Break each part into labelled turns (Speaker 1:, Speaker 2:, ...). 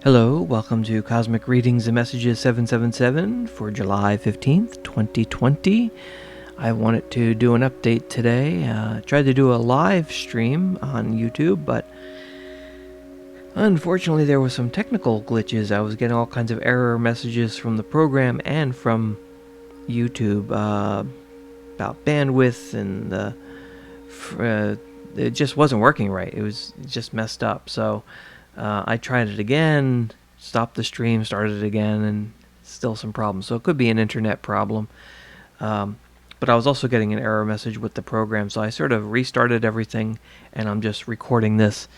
Speaker 1: Hello, welcome to Cosmic Readings and Messages 777 for July 15th, 2020. I wanted to do an update today. Tried to do a live stream on YouTube, but unfortunately there were some technical glitches. I was getting all kinds of error messages from the program and from YouTube about bandwidth, and it just wasn't working right. It was just messed up. So I tried it again, stopped the stream, started it again, and still some problems. So it could be an internet problem. But I was also getting an error message with the program, so I sort of restarted everything, and I'm just recording this,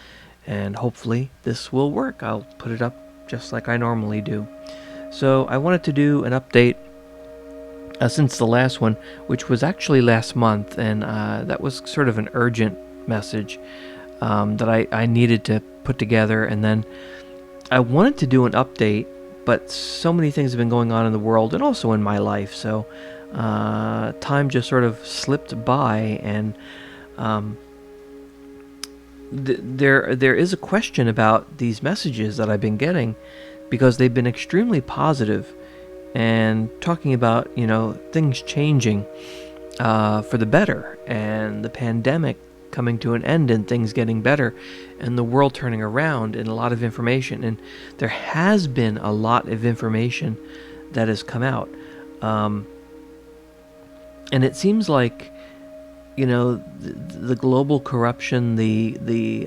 Speaker 1: and hopefully this will work. I'll put it up just like I normally do. So I wanted to do an update since the last one, which was actually last month, and that was sort of an urgent message that I needed to put together. And then I wanted to do an update, but so many things have been going on in the world and also in my life, so time just sort of slipped by. And there is a question about these messages that I've been getting, because they've been extremely positive and talking about, things changing for the better, and the pandemic coming to an end and things getting better, and the world turning around, and a lot of information. And there has been a lot of information that has come out, and it seems like the global corruption, the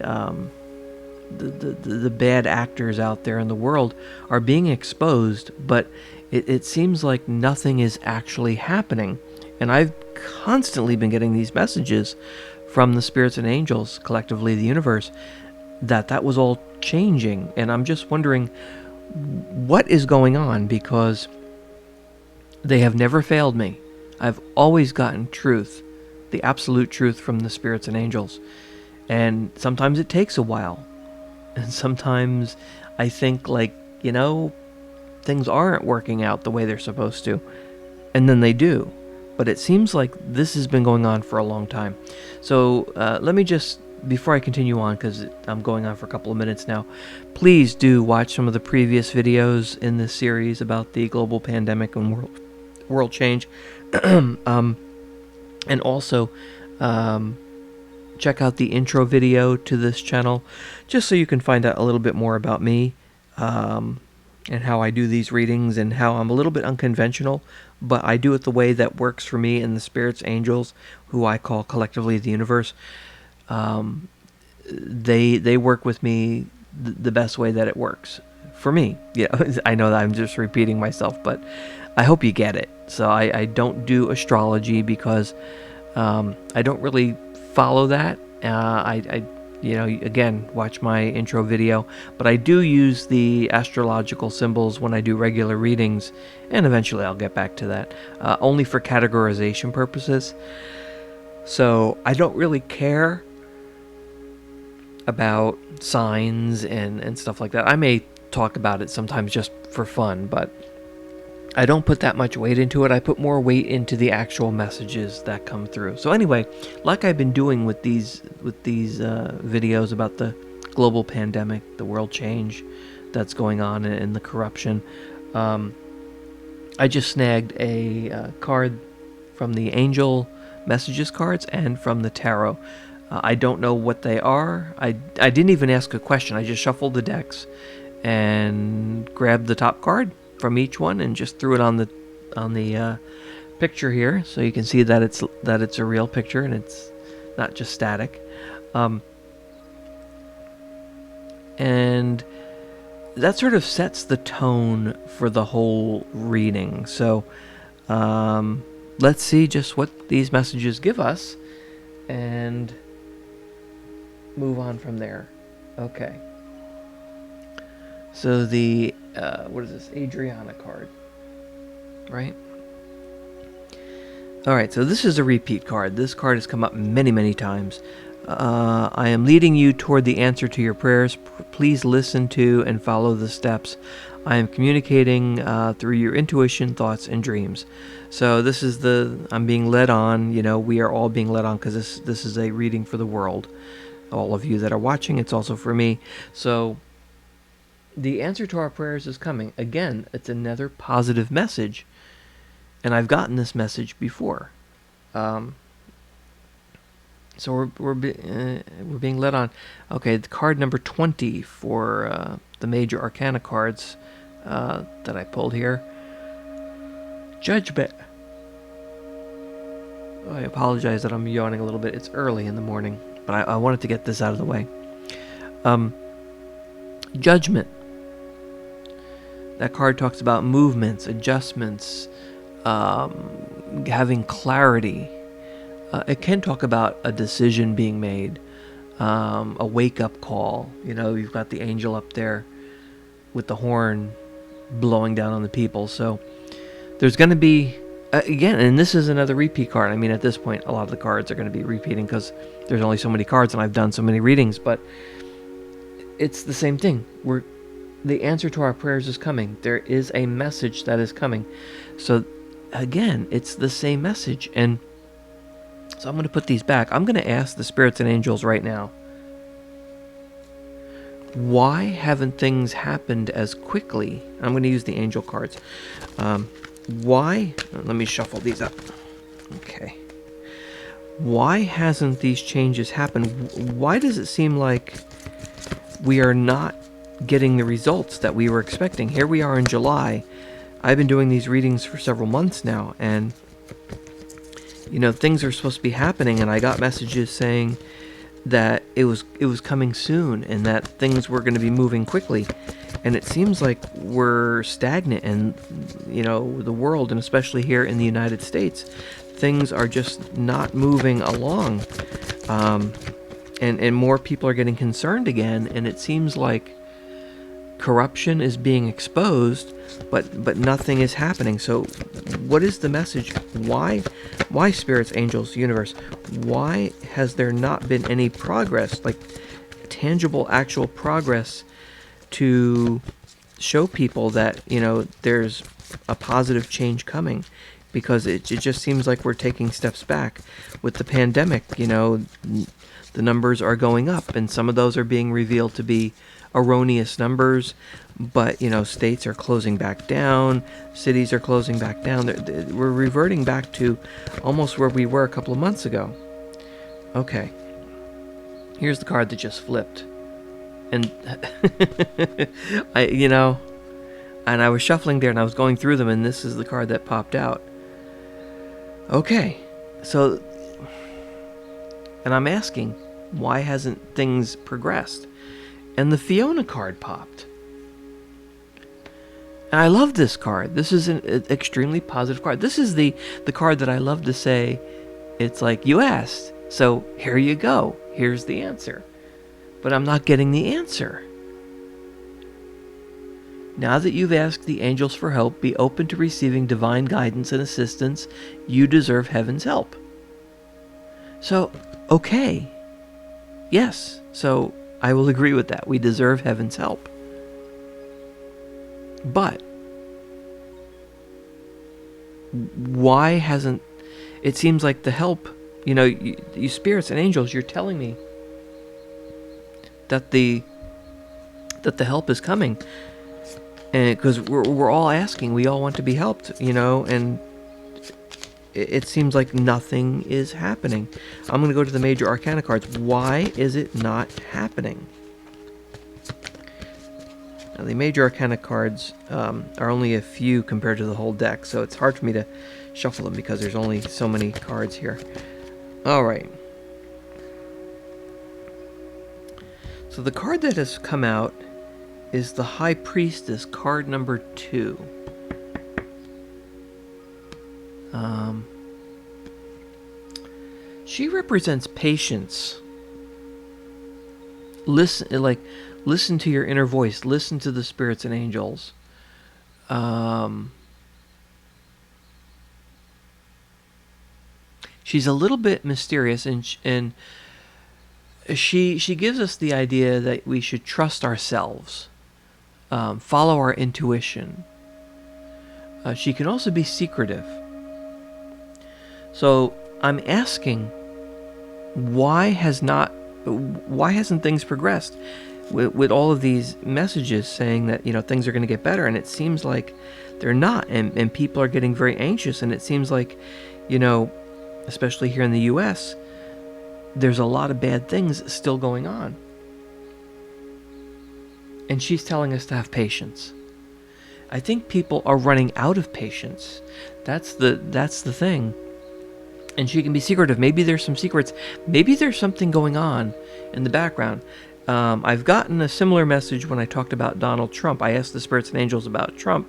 Speaker 1: bad actors out there in the world are being exposed, but it seems like nothing is actually happening. And I've constantly been getting these messages from the spirits and angels, collectively the universe, that was all changing. And I'm just wondering what is going on, because they have never failed me. I've always gotten truth, the absolute truth, from the spirits and angels. And sometimes it takes a while. And sometimes I think, things aren't working out the way they're supposed to. And then they do. But it seems like this has been going on for a long time. So let me just, before I continue on, because I'm going on for a couple of minutes now, please do watch some of the previous videos in this series about the global pandemic and world change. And also check out the intro video to this channel, just so you can find out a little bit more about me, and how I do these readings, and how I'm a little bit unconventional, but I do it the way that works for me and the spirits, angels, who I call collectively the universe. They work with me the best way that it works for me. I know that I'm just repeating myself, but I hope you get it. So I don't do astrology, because I don't really follow that. Again, watch my intro video, but I do use the astrological symbols when I do regular readings, and eventually I'll get back to that, only for categorization purposes. So I don't really care about signs and stuff like that. I may talk about it sometimes just for fun, but I don't put that much weight into it. I put more weight into the actual messages that come through. So anyway, like I've been doing with these videos about the global pandemic, the world change that's going on, and the corruption, I just snagged a card from the angel messages cards and from the tarot. I don't know what they are. I didn't even ask a question. I just shuffled the decks and grabbed the top card from each one and just threw it on the picture here, so you can see that it's a real picture and it's not just static. And that sort of sets the tone for the whole reading. So let's see just what these messages give us and move on from there. Okay. So the what is this? Adriana card, right? Alright, so this is a repeat card. This card has come up many, many times. I am leading you toward the answer to your prayers. Please listen to and follow the steps. I am communicating through your intuition, thoughts, and dreams. So this is I'm being led on. We are all being led on, because this is a reading for the world. All of you that are watching, it's also for me. So the answer to our prayers is coming. Again, it's another positive message, and I've gotten this message before. So we're being led on. Okay, the card number 20 for the major arcana cards that I pulled here. Judgment. I apologize that I'm yawning a little bit. It's early in the morning, but I wanted to get this out of the way. Judgment. That card talks about movements, adjustments, having clarity. It can talk about a decision being made, a wake-up call. You know, you've got the angel up there with the horn blowing down on the people. So there's going to be, again, and this is another repeat card. I mean, at this point, a lot of the cards are going to be repeating because there's only so many cards and I've done so many readings. But it's the same thing. The answer to our prayers is coming. There is a message that is coming. So again, it's the same message. And so I'm going to put these back. I'm going to ask the spirits and angels right now, why haven't things happened as quickly? I'm going to use the angel cards. Why? Let me shuffle these up. Okay. Why hasn't these changes happened? Why does it seem like we are not getting the results that we were expecting? Here we are in July. I've been doing these readings for several months now, and you know, things are supposed to be happening, and I got messages saying that it was coming soon and that things were going to be moving quickly. And it seems like we're stagnant in, you know, the world, and especially here in the United States. Things are just not moving along. And more people are getting concerned again, and it seems like corruption is being exposed, but nothing is happening. So what is the message? Why spirits, angels, universe, why has there not been any progress, like tangible, actual progress to show people that, you know, there's a positive change coming? Because it just seems like we're taking steps back. With the pandemic, you know, the numbers are going up, and some of those are being revealed to be erroneous numbers, but you know, states are closing back down, cities are closing back down. We're reverting back to almost where we were a couple of months ago. Okay, here's the card that just flipped, and I was shuffling there and I was going through them, and this is the card that popped out. Okay, so, and I'm asking, why hasn't things progressed? And the Fiona card popped. And I love this card. This is an extremely positive card. This is the card that I love to say, it's like, you asked, so here you go. Here's the answer. But I'm not getting the answer. Now that you've asked the angels for help, be open to receiving divine guidance and assistance. You deserve heaven's help. So, okay. Yes. So I will agree with that. We deserve heaven's help. But why hasn't... It seems like the help, you know, you spirits and angels, you're telling me that the help is coming. And because we're all asking, we all want to be helped, you know, and it seems like nothing is happening. I'm going to go to the major arcana cards. Why is it not happening? Now, the major arcana cards are only a few compared to the whole deck, so it's hard for me to shuffle them because there's only so many cards here. All right. So the card that has come out is the High Priestess, card number 2. She represents patience. Listen to your inner voice. Listen to the spirits and angels. She's a little bit mysterious, and she gives us the idea that we should trust ourselves, follow our intuition. She can also be secretive. So I'm asking, why hasn't things progressed? with all of these messages saying that, things are going to get better, and it seems like they're not, and people are getting very anxious, and it seems like, especially here in the US, there's a lot of bad things still going on. And she's telling us to have patience. I think people are running out of patience. That's the thing. And she can be secretive. Maybe there's some secrets. Maybe there's something going on in the background. I've gotten a similar message when I talked about Donald Trump. I asked the spirits and angels about Trump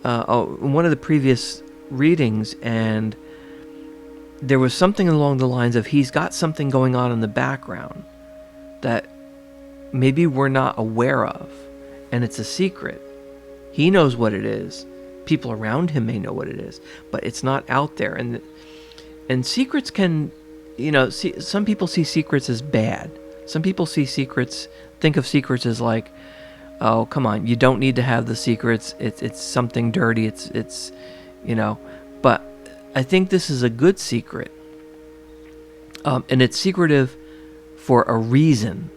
Speaker 1: in one of the previous readings, and there was something along the lines of he's got something going on in the background that maybe we're not aware of, and it's a secret. He knows what it is. People around him may know what it is, but it's not out there. And secrets can, some people see secrets as bad. Some people think of secrets as like, oh, come on, you don't need to have the secrets. It's something dirty. It's but I think this is a good secret. And it's secretive for a reason,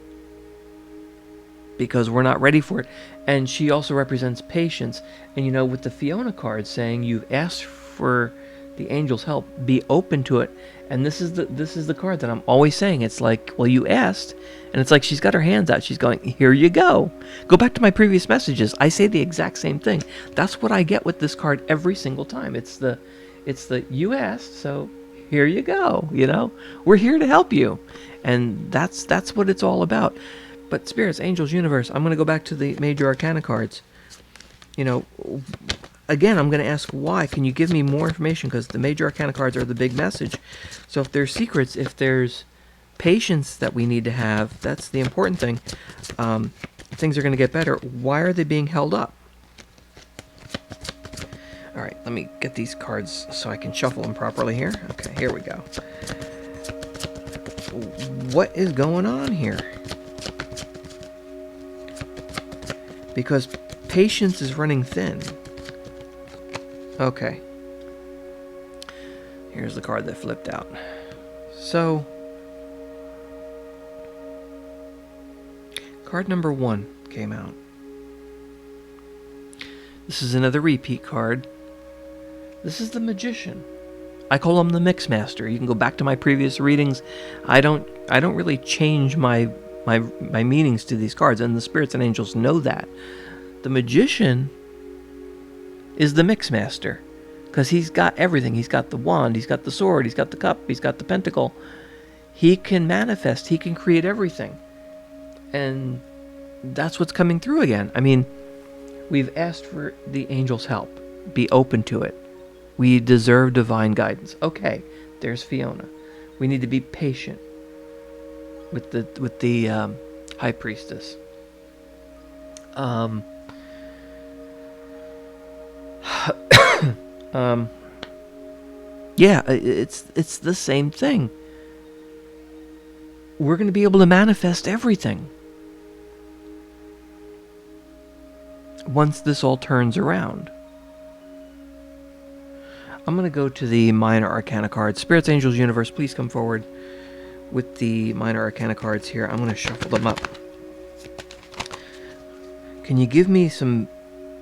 Speaker 1: because we're not ready for it. And she also represents patience. And with the Fiona card saying you've asked for the angel's help, be open to it. And this is the card that I'm always saying. It's like, well, you asked, and it's like she's got her hands out. She's going, here you go. Go back to my previous messages. I say the exact same thing. That's what I get with this card every single time. It's the you asked, so here you go. We're here to help you, and that's what it's all about. But spirits, angels, universe, I'm going to go back to the major arcana cards. Again, I'm going to ask why. Can you give me more information? Because the major arcana cards are the big message. So if there's secrets, if there's patience that we need to have, that's the important thing. Things are going to get better. Why are they being held up? All right, let me get these cards so I can shuffle them properly here. Okay, here we go. What is going on here? Because patience is running thin. Okay. Here's the card that flipped out. So, card number 1 came out. This is another repeat card. This is the Magician. I call him the Mix Master. You can go back to my previous readings. I don't really change my meanings to these cards, and the spirits and angels know that. The Magician is the Mix Master, because he's got everything. He's got the wand, he's got the sword, he's got the cup, he's got the pentacle. He can manifest, he can create everything. And that's what's coming through again. I mean, we've asked for the angel's help. Be open to it. We deserve divine guidance. Okay, there's Fiona. We need to be patient with the High Priestess. Yeah, it's the same thing. We're going to be able to manifest everything once this all turns around. I'm going to go to the minor arcana cards. Spirits, angels, universe, please come forward with the minor arcana cards here. I'm going to shuffle them up. Can you give me some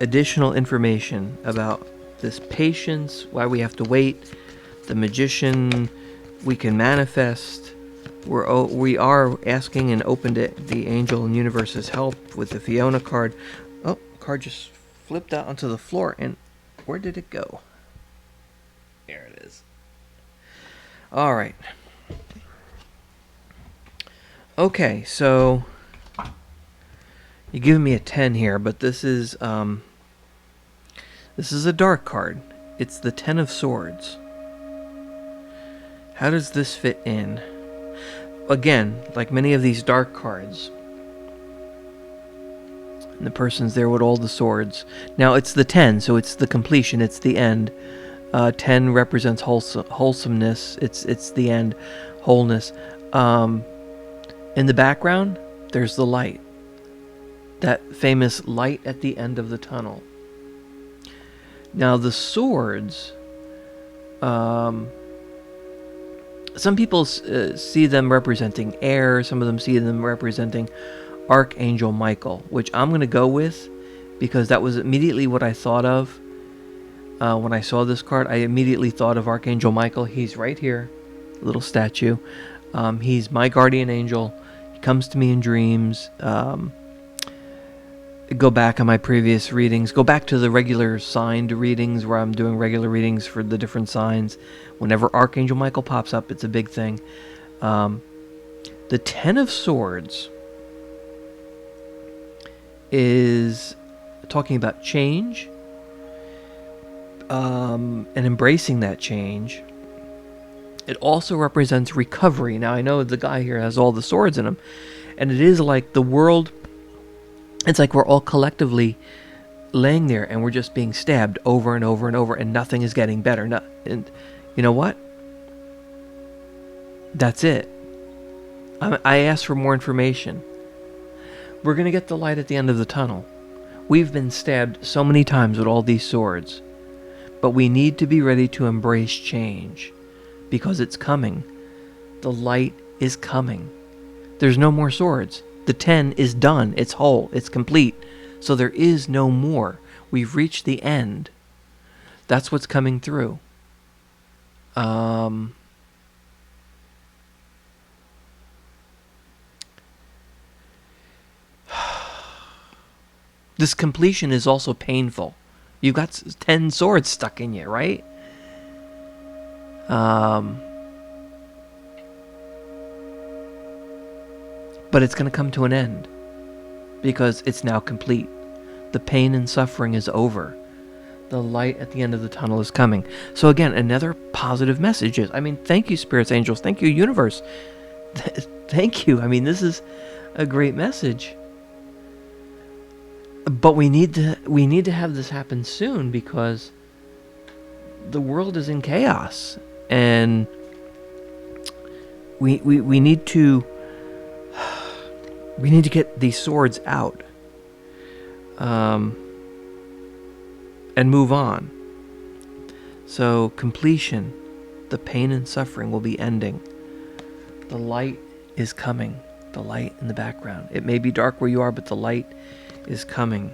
Speaker 1: additional information about this patience, why we have to wait, the Magician, we can manifest, we are asking and open to the angel and universe's help with the Fiona card. Oh, card just flipped out onto the floor, and where did it go? There it is. All right. Okay, so you're giving me a 10 here, but this is a dark card. It's the 10 of Swords. How does this fit in? Again, like many of these dark cards, and the person's there with all the swords. Now it's the 10, so it's the completion, it's the end. 10 represents wholesomeness. It's the end, wholeness. In the background, there's the light. That famous light at the end of the tunnel. Now the swords, some people see them representing air. Some of them see them representing Archangel Michael, which I'm going to go with because that was immediately what I thought of. When I saw this card, I immediately thought of Archangel Michael. He's right here, little statue. He's my guardian angel. He comes to me in dreams. Go back on my previous readings. Go back to the regular signed readings where I'm doing regular readings for the different signs. Whenever Archangel Michael pops up, it's a big thing. The Ten of Swords is talking about change, and embracing that change. It also represents recovery. Now, I know the guy here has all the swords in him, and it is like the world, it's like we're all collectively laying there and we're just being stabbed over and over and over, and nothing is getting better. And you know what? That's it. I asked for more information. We're going to get the light at the end of the tunnel. We've been stabbed so many times with all these swords, but we need to be ready to embrace change because it's coming. The light is coming. There's no more swords. The 10 is done. It's whole. It's complete. So there is no more. We've reached the end. That's what's coming through. This completion is also painful. You've got 10 swords stuck in you, right? But it's going to come to an end because it's now complete. The pain and suffering is over. The light at the end of the tunnel is coming. So again, another positive message is, thank you, spirits, angels. Thank you, universe. Thank you. This is a great message. But we need to have this happen soon because the world is in chaos, and we need to get these swords out, and move on. So completion, the pain and suffering will be ending. The light is coming. The light in the background. It may be dark where you are, but the light is coming.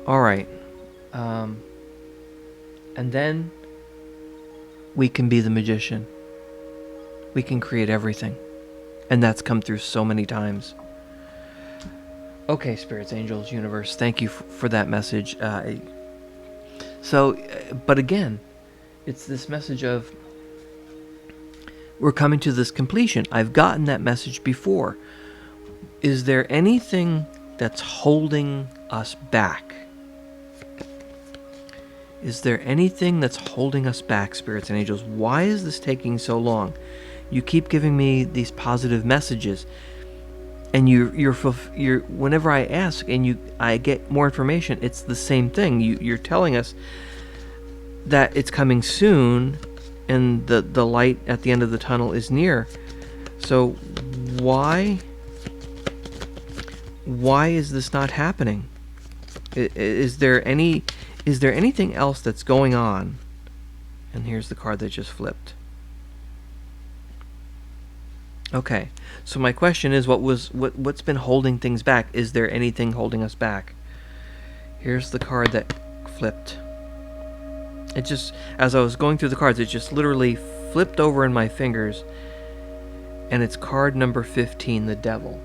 Speaker 1: All right. And then we can be the magician. We can create everything. And that's come through so many times. Okay, spirits, angels, universe, thank you for that message. But again, it's this message of we're coming to this completion. I've gotten that message before. Is there anything that's holding us back? Is there anything that's holding us back, spirits and angels? Why is this taking so long? You keep giving me these positive messages, and you're whenever I ask and I get more information, it's the same thing. You're telling us that it's coming soon, and the light at the end of the tunnel is near. So why is this not happening? Is there anything else that's going on? And here's the card that just flipped. Okay, so my question is, what's been holding things back? Is there anything holding us back? Here's the card that flipped. It just, as I was going through the cards, it just literally flipped over in my fingers, and it's card number 15, the Devil.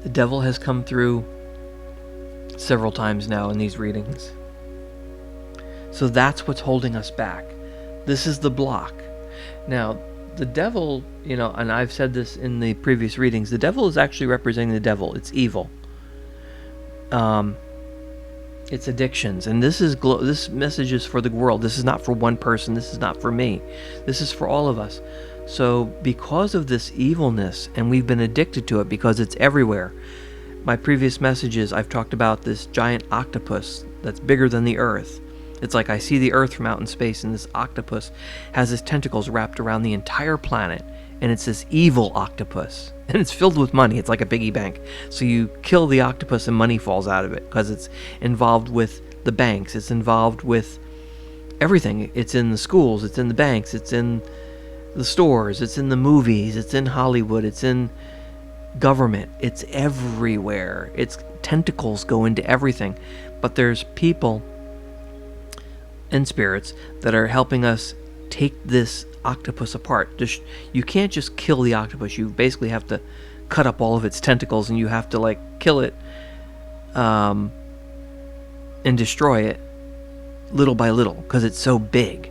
Speaker 1: The Devil has come through several times now in these readings. So that's what's holding us back. This is the block. Now, the Devil, and I've said this in the previous readings, the Devil is actually representing the devil. It's evil. It's addictions, and this message is for the world. This is not for one person. This is not for me. This is for all of us. So because of this evilness, and we've been addicted to it because it's everywhere. My previous messages, I've talked about this giant octopus that's bigger than the earth. It's like I see the earth from out in space, and this octopus has its tentacles wrapped around the entire planet, and it's this evil octopus, and it's filled with money. It's like a piggy bank. So you kill the octopus and money falls out of it because it's involved with the banks. It's involved with everything. It's in the schools. It's in the banks. It's in the stores, it's in the movies, it's in Hollywood, it's in government, it's everywhere. Its tentacles go into everything. But there's people and spirits that are helping us take this octopus apart. You can't just kill the octopus. You basically have to cut up all of its tentacles, and you have to like kill it and destroy it little by little, because it's so big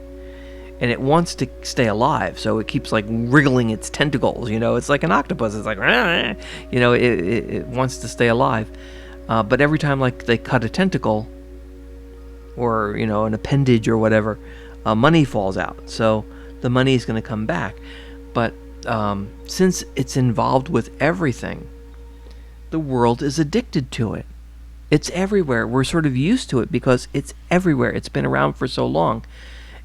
Speaker 1: and it wants to stay alive, so it keeps like wriggling its tentacles. It's like an octopus. It's like it wants to stay alive, but every time like they cut a tentacle or an appendage or whatever, money falls out, so the money is going to come back. But since it's involved with everything, the world is addicted to it. It's everywhere. We're sort of used to it because it's everywhere. It's been around for so long,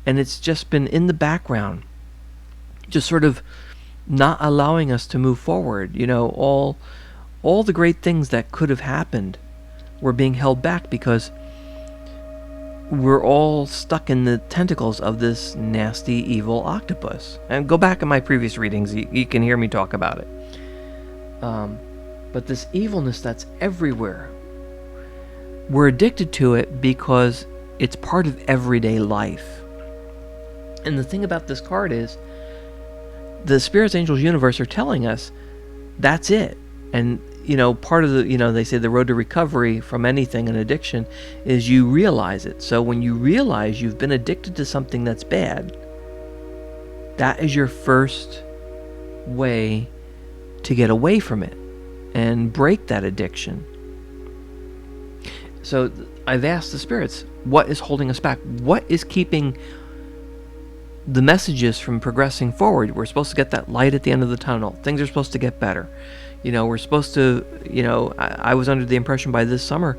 Speaker 1: and it's just been in the background, just sort of not allowing us to move forward. All the great things that could have happened were being held back because we're all stuck in the tentacles of this nasty, evil octopus. And go back in my previous readings, you can hear me talk about it. But this evilness that's everywhere, we're addicted to it because it's part of everyday life. And the thing about this card is, the Spirits, Angels, Universe are telling us that's it. And part of the, they say the road to recovery from anything, an addiction, is you realize it. So when you realize you've been addicted to something that's bad, that is your first way to get away from it and break that addiction. So I've asked the spirits, what is holding us back? What is keeping the messages from progressing forward? We're supposed to get that light at the end of the tunnel. Things are supposed to get better. We're supposed to, I was under the impression by this summer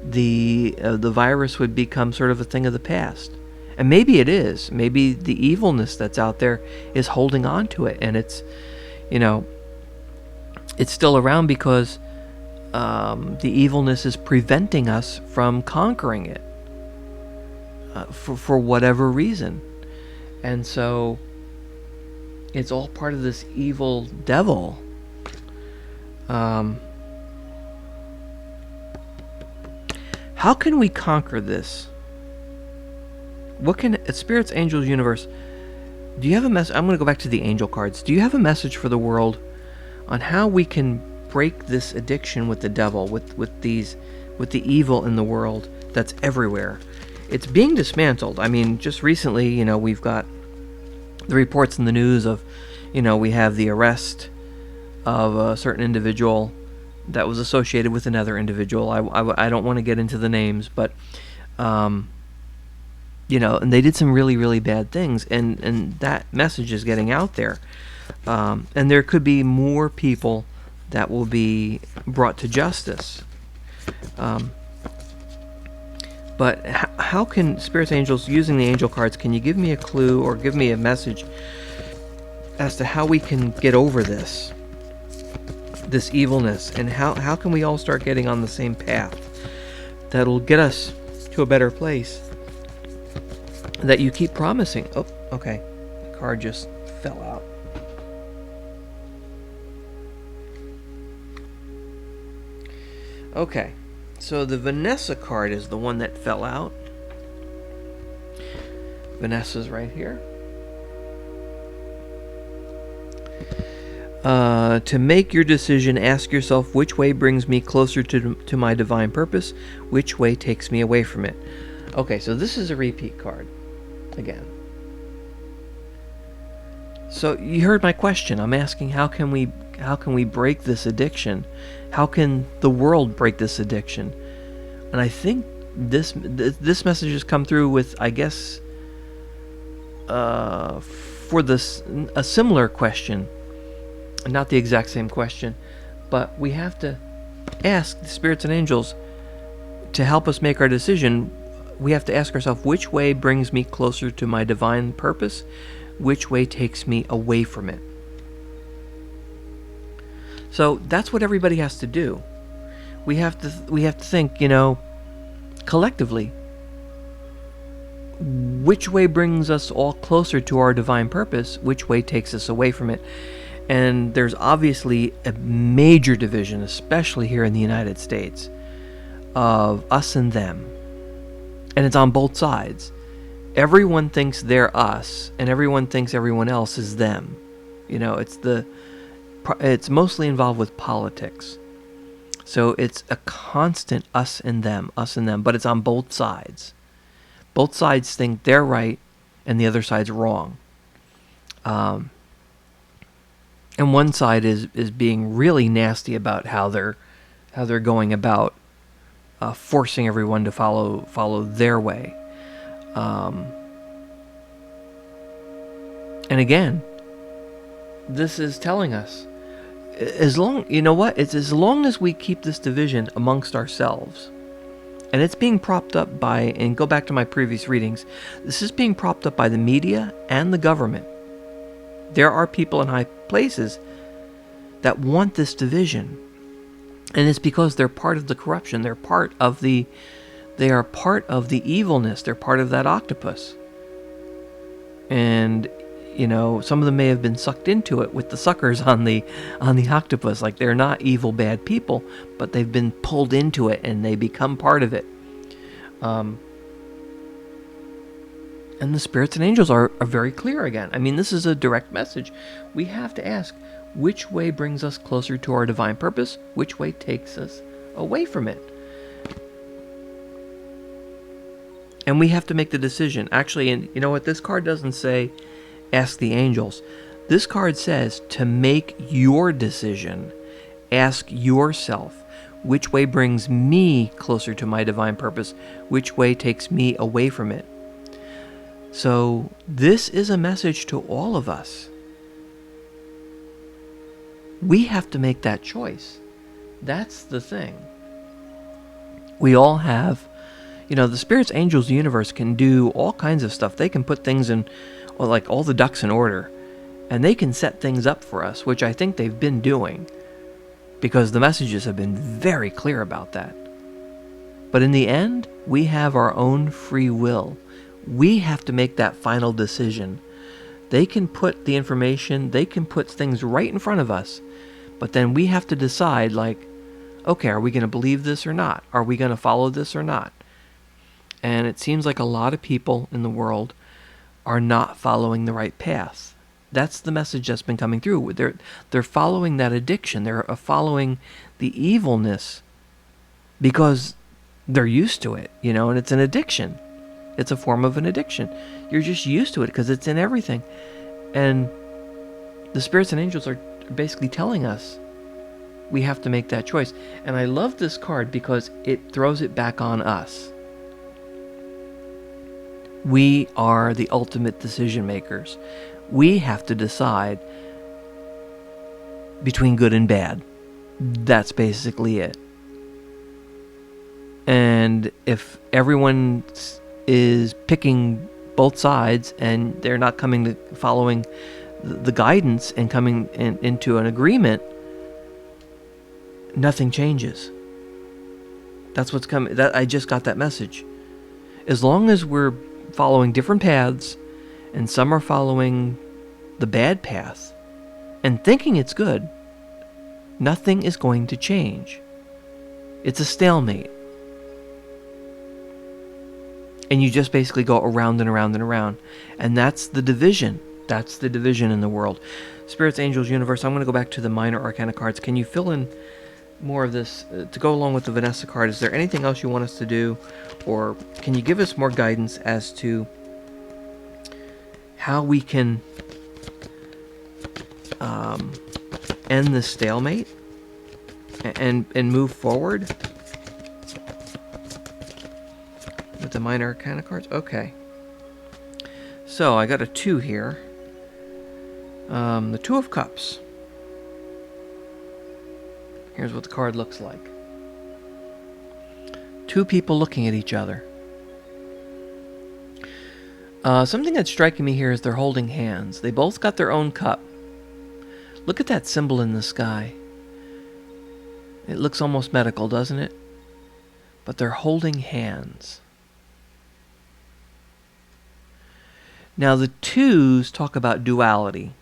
Speaker 1: the virus would become sort of a thing of the past. And maybe it is. Maybe the evilness that's out there is holding on to it, and it's still around because the evilness is preventing us from conquering it for whatever reason. And so it's all part of this evil devil. How can we conquer this? What can Spirits, Angels, Universe, do you have a message? I'm going to go back to the angel cards. Do you have a message for the world on how we can break this addiction with the devil, with the evil in the world that's everywhere? It's being dismantled. I mean, just recently, we've got the reports in the news of, we have the arrest of a certain individual that was associated with another individual. I don't want to get into the names, but and they did some really, really bad things, and that message is getting out there, and there could be more people that will be brought to justice. But how can Spirits, Angels, using the angel cards, can you give me a clue or give me a message as to how we can get over this evilness, and how can we all start getting on the same path that'll get us to a better place that you keep promising? Oh, okay. The card just fell out. Okay. So the Vanessa card is the one that fell out. Vanessa's right here. To make your decision, ask yourself, which way brings me closer to my divine purpose? Which way takes me away from it? Okay, so this is a repeat card again. So you heard my question. I'm asking, how can we break this addiction? How can the world break this addiction? And I think this message has come through with, I guess, for a similar question. Not the exact same question, but we have to ask the spirits and angels to help us make our decision. We have to ask ourselves, which way brings me closer to my divine purpose? Which way takes me away from it? So that's what everybody has to do. We have to think, collectively, which way brings us all closer to our divine purpose, which way takes us away from it. And there's obviously a major division, especially here in the United States, of us and them. And it's on both sides. Everyone thinks they're us, and everyone thinks everyone else is them. You know, it's mostly involved with politics. So it's a constant us and them, but it's on both sides. Both sides think they're right, and the other side's wrong. And one side is being really nasty about how they're going about forcing everyone to follow their way. And again, this is telling us, as long as we keep this division amongst ourselves, and it's being propped up by, and go back to my previous readings, this is being propped up by the media and the government. There are people in high places that want this division, and it's because they're part of the corruption. They are part of the evilness. They're part of that octopus. And some of them may have been sucked into it with the suckers on the octopus. Like, they're not evil, bad people, but they've been pulled into it and they become part of it. And the spirits and angels are very clear again. I mean, this is a direct message. We have to ask, which way brings us closer to our divine purpose? Which way takes us away from it? And we have to make the decision. Actually, and you know what? This card doesn't say, ask the angels. This card says to make your decision. Ask yourself, which way brings me closer to my divine purpose? Which way takes me away from it? So this is a message to all of us. We have to make that choice. That's the thing. We all have, the spirits, angels, the universe can do all kinds of stuff. They can put things in, like all the ducks in order, and they can set things up for us, which I think they've been doing, because the messages have been very clear about that. But in the end, we have our own free will. We have to make that final decision. They can put the information, they can put things right in front of us, but then we have to decide, like, okay, are we going to believe this or not? Are we going to follow this or not? And it seems like a lot of people in the world are not following the right path. That's the message that's been coming through. They're following that addiction. They're following the evilness because they're used to it, and it's an addiction. It's a form of an addiction. You're just used to it because it's in everything. And the spirits and angels are basically telling us we have to make that choice. And I love this card because it throws it back on us. We are the ultimate decision makers. We have to decide between good and bad. That's basically it. And if everyone is picking both sides and they're not following the guidance and coming into an agreement, nothing changes. That's what's coming. I just got that message. As long as we're following different paths, and some are following the bad path and thinking it's good, nothing is going to change. It's a stalemate. And you just basically go around and around and around. And that's the division. That's the division in the world. Spirits, angels, universe. I'm going to go back to the minor arcana cards. Can you fill in more of this to go along with the Vanessa card? Is there anything else you want us to do? Or can you give us more guidance as to how we can end this stalemate and move forward with the minor arcana cards? Okay. So I got a 2 here. The 2 of Cups. Here's what the card looks like. 2 people looking at each other. Something that's striking me here is they're holding hands. They both got their own cup. Look at that symbol in the sky. It looks almost medical, doesn't it? But they're holding hands. Now the twos talk about duality.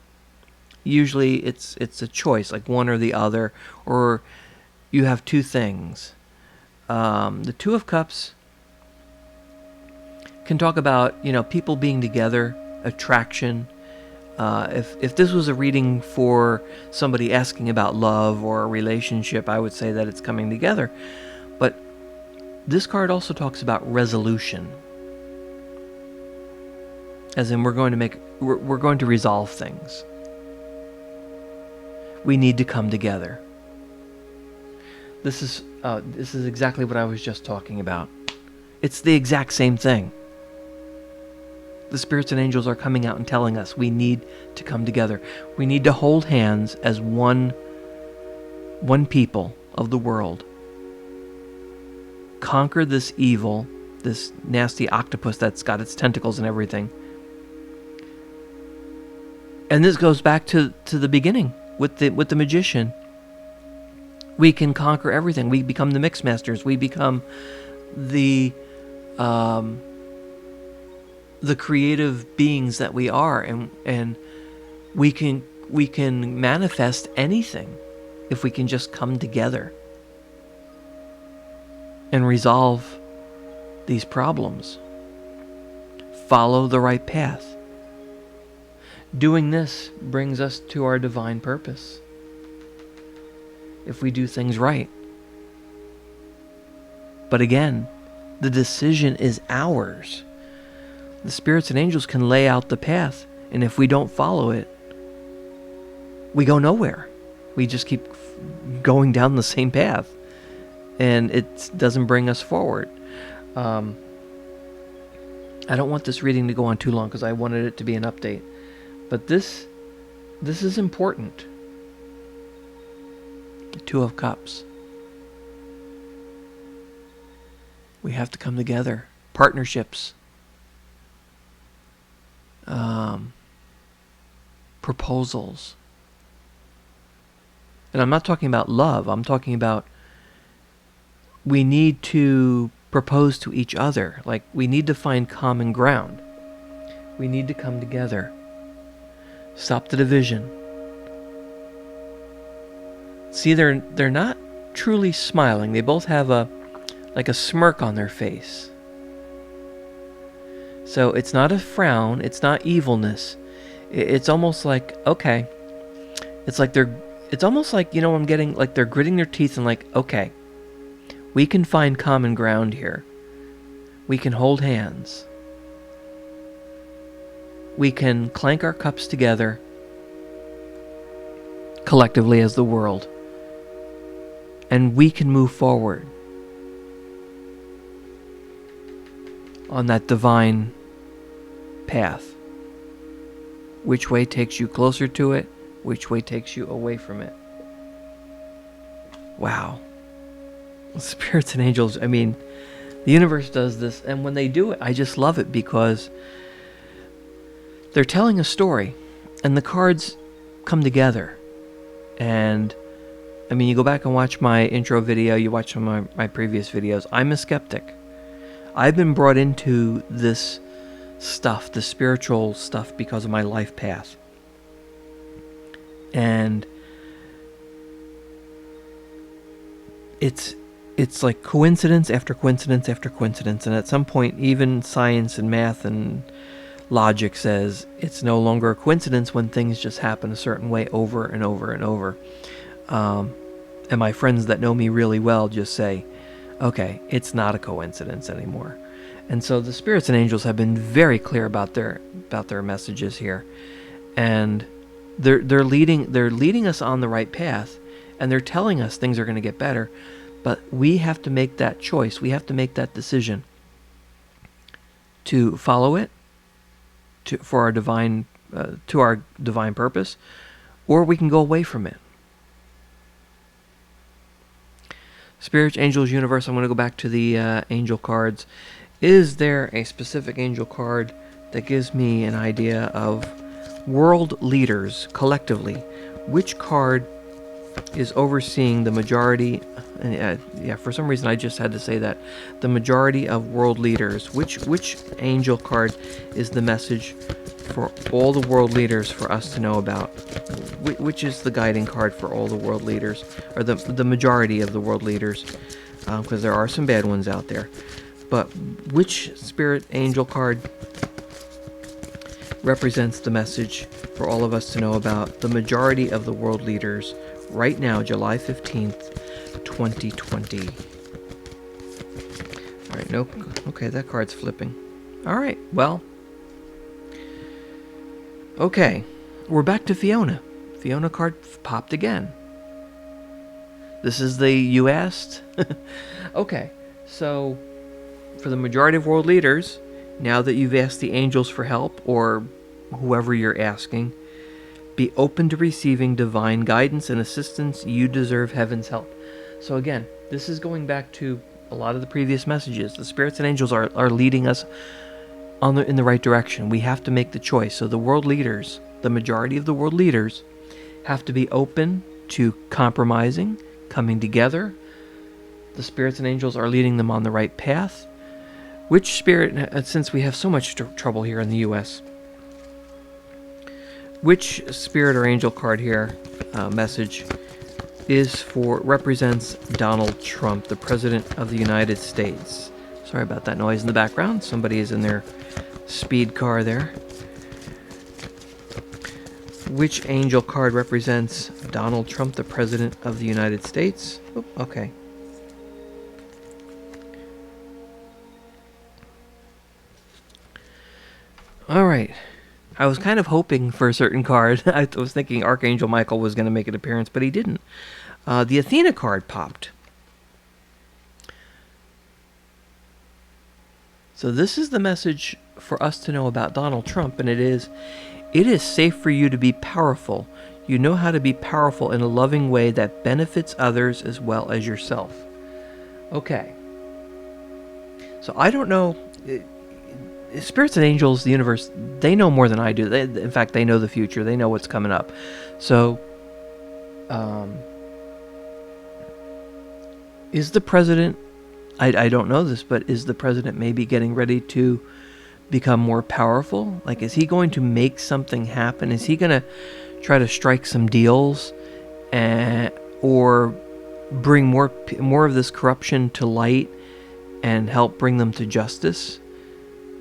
Speaker 1: Usually it's a choice, like one or the other, or you have two things. The Two of Cups can talk about, people being together, attraction. If this was a reading for somebody asking about love or a relationship, I would say that it's coming together. But this card also talks about resolution, as in we're going to resolve things. We need to come together. This is exactly what I was just talking about. It's the exact same thing. The spirits and angels are coming out and telling us we need to come together. We need to hold hands as one people of the world. Conquer this evil, this nasty octopus that's got its tentacles and everything. And this goes back to the beginning with the magician. We can conquer everything. We become the mix masters. We become the creative beings that we are, and we can manifest anything if we can just come together and resolve these problems. Follow the right path. Doing this brings us to our divine purpose, if we do things right. But again, the decision is ours. The spirits and angels can lay out the path, and if we don't follow it, we go nowhere. We just keep going down the same path, and it doesn't bring us forward. I don't want this reading to go on too long because I wanted it to be an update. But this is important. The Two of Cups. We have to come together. Partnerships. Proposals. And I'm not talking about love. I'm talking about we need to propose to each other. Like, we need to find common ground. We need to come together. Stop the division. See, they're not truly smiling. They both have a smirk on their face. So it's not a frown. It's not evilness. It's almost like, okay. It's almost like, I'm getting, like they're gritting their teeth and like, okay, we can find common ground here. We can hold hands. We can clank our cups together collectively as the world. And we can move forward on that divine path. Which way takes you closer to it? Which way takes you away from it? Wow. Spirits and angels, the universe does this, and when they do it, I just love it because they're telling a story, and the cards come together. And you go back and watch my intro video, you watch some of my previous videos. I'm a skeptic. I've been brought into this stuff, the spiritual stuff, because of my life path. And it's like coincidence after coincidence after coincidence. And at some point, even science and math and logic says it's no longer a coincidence when things just happen a certain way over and over and over. And my friends that know me really well just say, okay, it's not a coincidence anymore. And so the spirits and angels have been very clear about their messages here, and they're leading us on the right path, and they're telling us things are going to get better, but we have to make that choice. We have to make that decision to follow it for our divine to our divine purpose, or we can go away from it. Spirits, angels, universe. I'm going to go back to the angel cards. Is there a specific angel card that gives me an idea of world leaders collectively? Which card is overseeing the majority, and yeah, for some reason I just had to say that, the majority of world leaders. Which angel card is the message for all the world leaders for us to know about? Which is the guiding card for all the world leaders, or the majority of the world leaders? Because there are some bad ones out there. But which spirit angel card represents the message for all of us to know about the majority of the world leaders right now, July 15th, 2020? All right, no, okay, that card's flipping. All right, well, okay, we're back to Fiona. Fiona card popped again. This is the you asked? Okay, so for the majority of world leaders, now that you've asked the angels for help, or whoever you're asking, be open to receiving divine guidance and assistance. You deserve heaven's help. So again, this is going back to a lot of the previous messages. The spirits and angels are leading us in the right direction. We have to make the choice. So the world leaders, the majority of the world leaders, have to be open to compromising, coming together. The spirits and angels are leading them on the right path. Which spirit, since we have so much trouble here in the U.S., which spirit or angel card here, message, represents Donald Trump, the President of the United States? Sorry about that noise in the background. Somebody is in their speed car there. Which angel card represents Donald Trump, the President of the United States? Oh, okay. All right. I was kind of hoping for a certain card. I was thinking Archangel Michael was going to make an appearance, but he didn't. The Athena card popped. So this is the message for us to know about Donald Trump, and it is safe for you to be powerful. You know how to be powerful in a loving way that benefits others as well as yourself. Okay. So I don't know. Spirits and angels, the universe, they know more than I do. In fact, they know the future. They know what's coming up. So, is the president, I don't know this, but is the president maybe getting ready to become more powerful? Like, is he going to make something happen? Is he going to try to strike some deals or bring more of this corruption to light and help bring them to justice?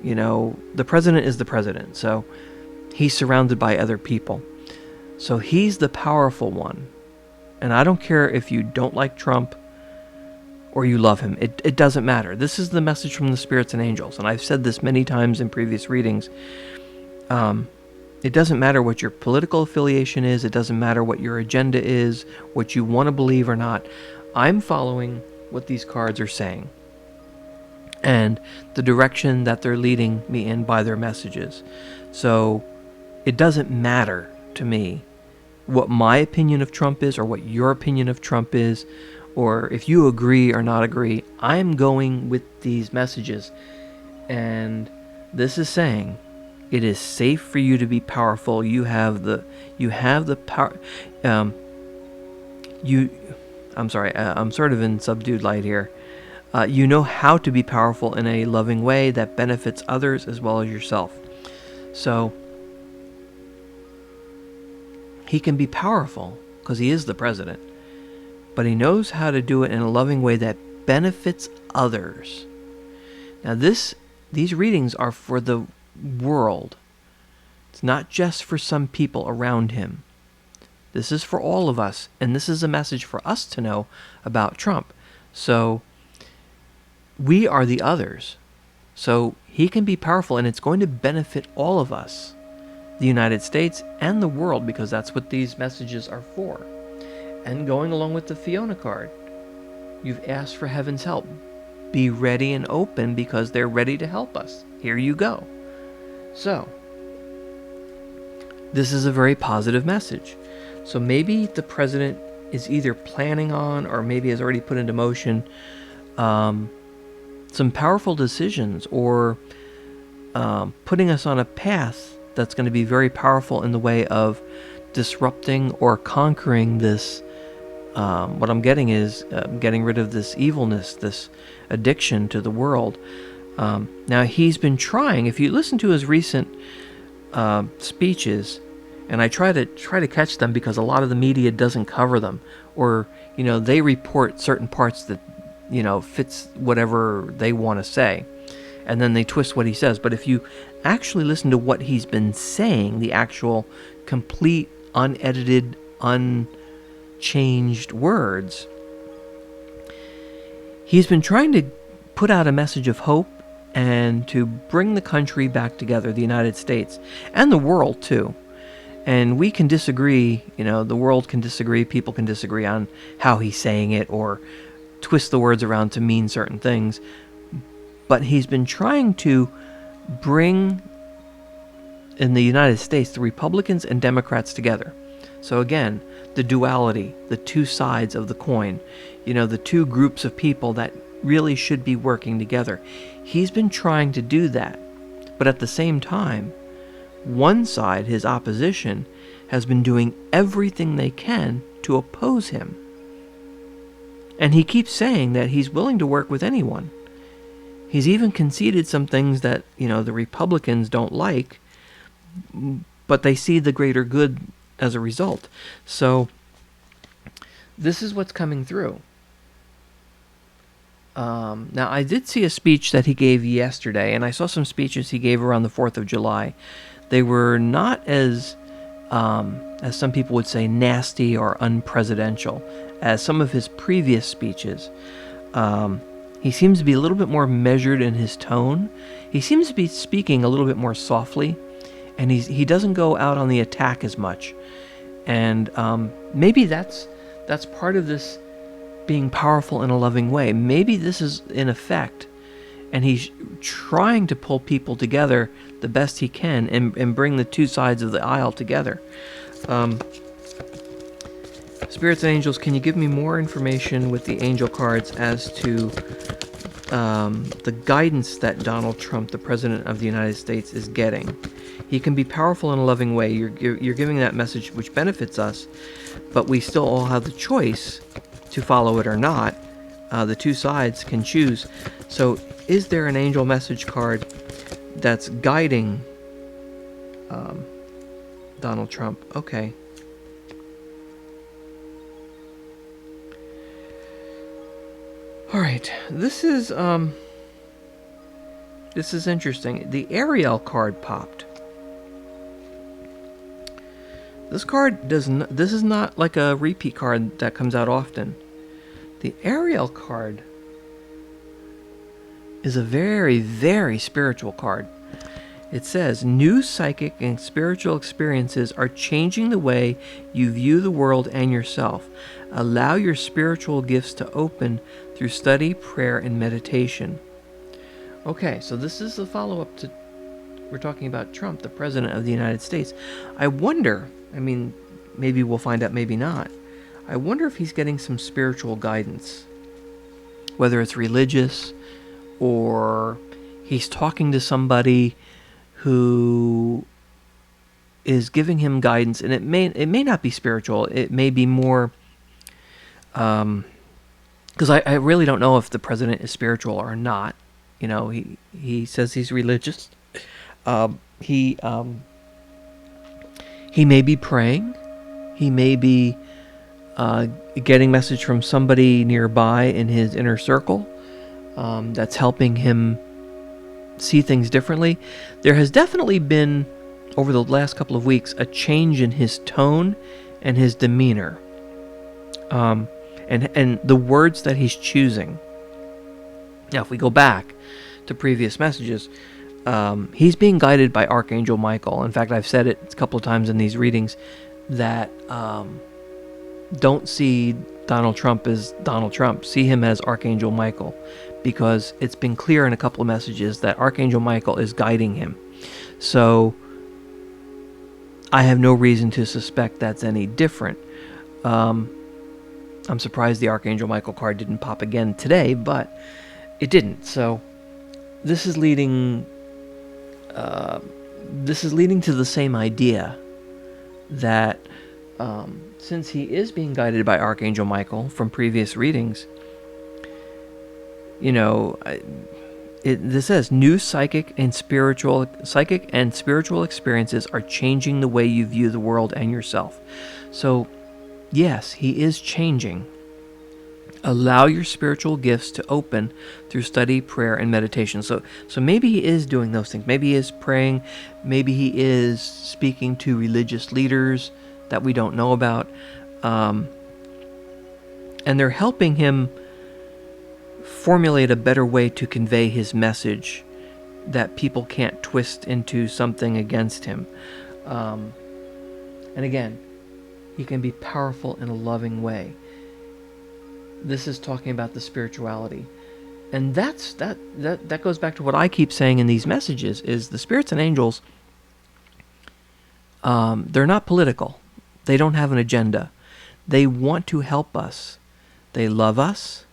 Speaker 1: You know, the president is the president, so he's surrounded by other people. So he's the powerful one. And I don't care if you don't like Trump or you love him. It doesn't matter. This is the message from the spirits and angels. And I've said this many times in previous readings. It doesn't matter what your political affiliation is. It doesn't matter what your agenda is, what you want to believe or not. I'm following what these cards are saying and the direction that they're leading me in by their messages. So it doesn't matter to me what my opinion of Trump is or what your opinion of Trump is, or if you agree or not agree. I'm going with these messages, and this is saying it is safe for you to be powerful. You have the power. I'm sorry, I'm sort of in subdued light here. You know how to be powerful in a loving way that benefits others as well as yourself. So he can be powerful because he is the president, but he knows how to do it in a loving way that benefits others. Now these readings are for the world. It's not just for some people around him. This is for all of us, and this is a message for us to know about Trump. So we are the others. So he can be powerful, and it's going to benefit all of us, the United States and the world, because that's what these messages are for. And going along with the Fiona card, you've asked for heaven's help. Be ready and open because they're ready to help us. Here you go. So this is a very positive message. So maybe the president is either planning on or maybe has already put into motion some powerful decisions, or putting us on a path that's going to be very powerful in the way of disrupting or conquering this what I'm getting is getting rid of this evilness, this addiction to the world. Now he's been trying. If you listen to his recent speeches, and I try to catch them because a lot of the media doesn't cover them, or they report certain parts that fits whatever they want to say, and then they twist what he says. But if you actually listen to what he's been saying, the actual complete, unedited, unchanged words, he's been trying to put out a message of hope and to bring the country back together, the United States, and the world too. And we can disagree, the world can disagree, people can disagree on how he's saying it or twist the words around to mean certain things. But he's been trying to bring, in the United States, the Republicans and Democrats together. So again, the duality, the two sides of the coin, the two groups of people that really should be working together. He's been trying to do that. But at the same time, one side, his opposition, has been doing everything they can to oppose him. And he keeps saying that he's willing to work with anyone. He's even conceded some things that, the Republicans don't like, but they see the greater good as a result. So this is what's coming through. Now, I did see a speech that he gave yesterday, and I saw some speeches he gave around the 4th of July. They were not as some people would say, nasty or unpresidential as some of his previous speeches. He seems to be a little bit more measured in his tone. He seems to be speaking a little bit more softly, and he doesn't go out on the attack as much. And maybe that's part of this being powerful in a loving way. Maybe this is in effect, and he's trying to pull people together the best he can and bring the two sides of the aisle together. Spirits and angels, can you give me more information with the angel cards as to the guidance that Donald Trump, the President of the United States, is getting? He can be powerful in a loving way. You're giving that message which benefits us, but we still all have the choice to follow it or not. The two sides can choose. So is there an angel message card that's guiding Donald Trump? Okay. All right. This is interesting. The Ariel card popped. This card this is not like a repeat card that comes out often. The Ariel card is a very, very spiritual card. It says, new psychic and spiritual experiences are changing the way you view the world and yourself. Allow your spiritual gifts to open through study, prayer, and meditation. Okay, so this is the follow-up to, we're talking about Trump, the President of the United States. I wonder, maybe we'll find out, maybe not. I wonder if he's getting some spiritual guidance, whether it's religious or he's talking to somebody who is giving him guidance, and it may not be spiritual. It may be more, because I really don't know if the president is spiritual or not. He says he's religious. He may be praying. He may be getting message from somebody nearby in his inner circle that's helping him see things differently. There has definitely been, over the last couple of weeks, a change in his tone and his demeanor, and the words that he's choosing. Now, if we go back to previous messages, he's being guided by Archangel Michael. In fact, I've said it a couple of times in these readings that don't see Donald Trump as Donald Trump. See him as Archangel Michael, because it's been clear in a couple of messages that Archangel Michael is guiding him. So I have no reason to suspect that's any different. I'm surprised the Archangel Michael card didn't pop again today, but it didn't. So this is leading to the same idea that since he is being guided by Archangel Michael from previous readings, this says new psychic and spiritual experiences are changing the way you view the world and yourself. So, yes, he is changing. Allow your spiritual gifts to open through study, prayer, and meditation. So maybe he is doing those things. Maybe he is praying. Maybe he is speaking to religious leaders that we don't know about. And they're helping him formulate a better way to convey his message that people can't twist into something against him. And again, he can be powerful in a loving way. This is talking about the spirituality. And that goes back to what I keep saying in these messages, is the spirits and angels, they're not political. They don't have an agenda. They want to help us. They love us.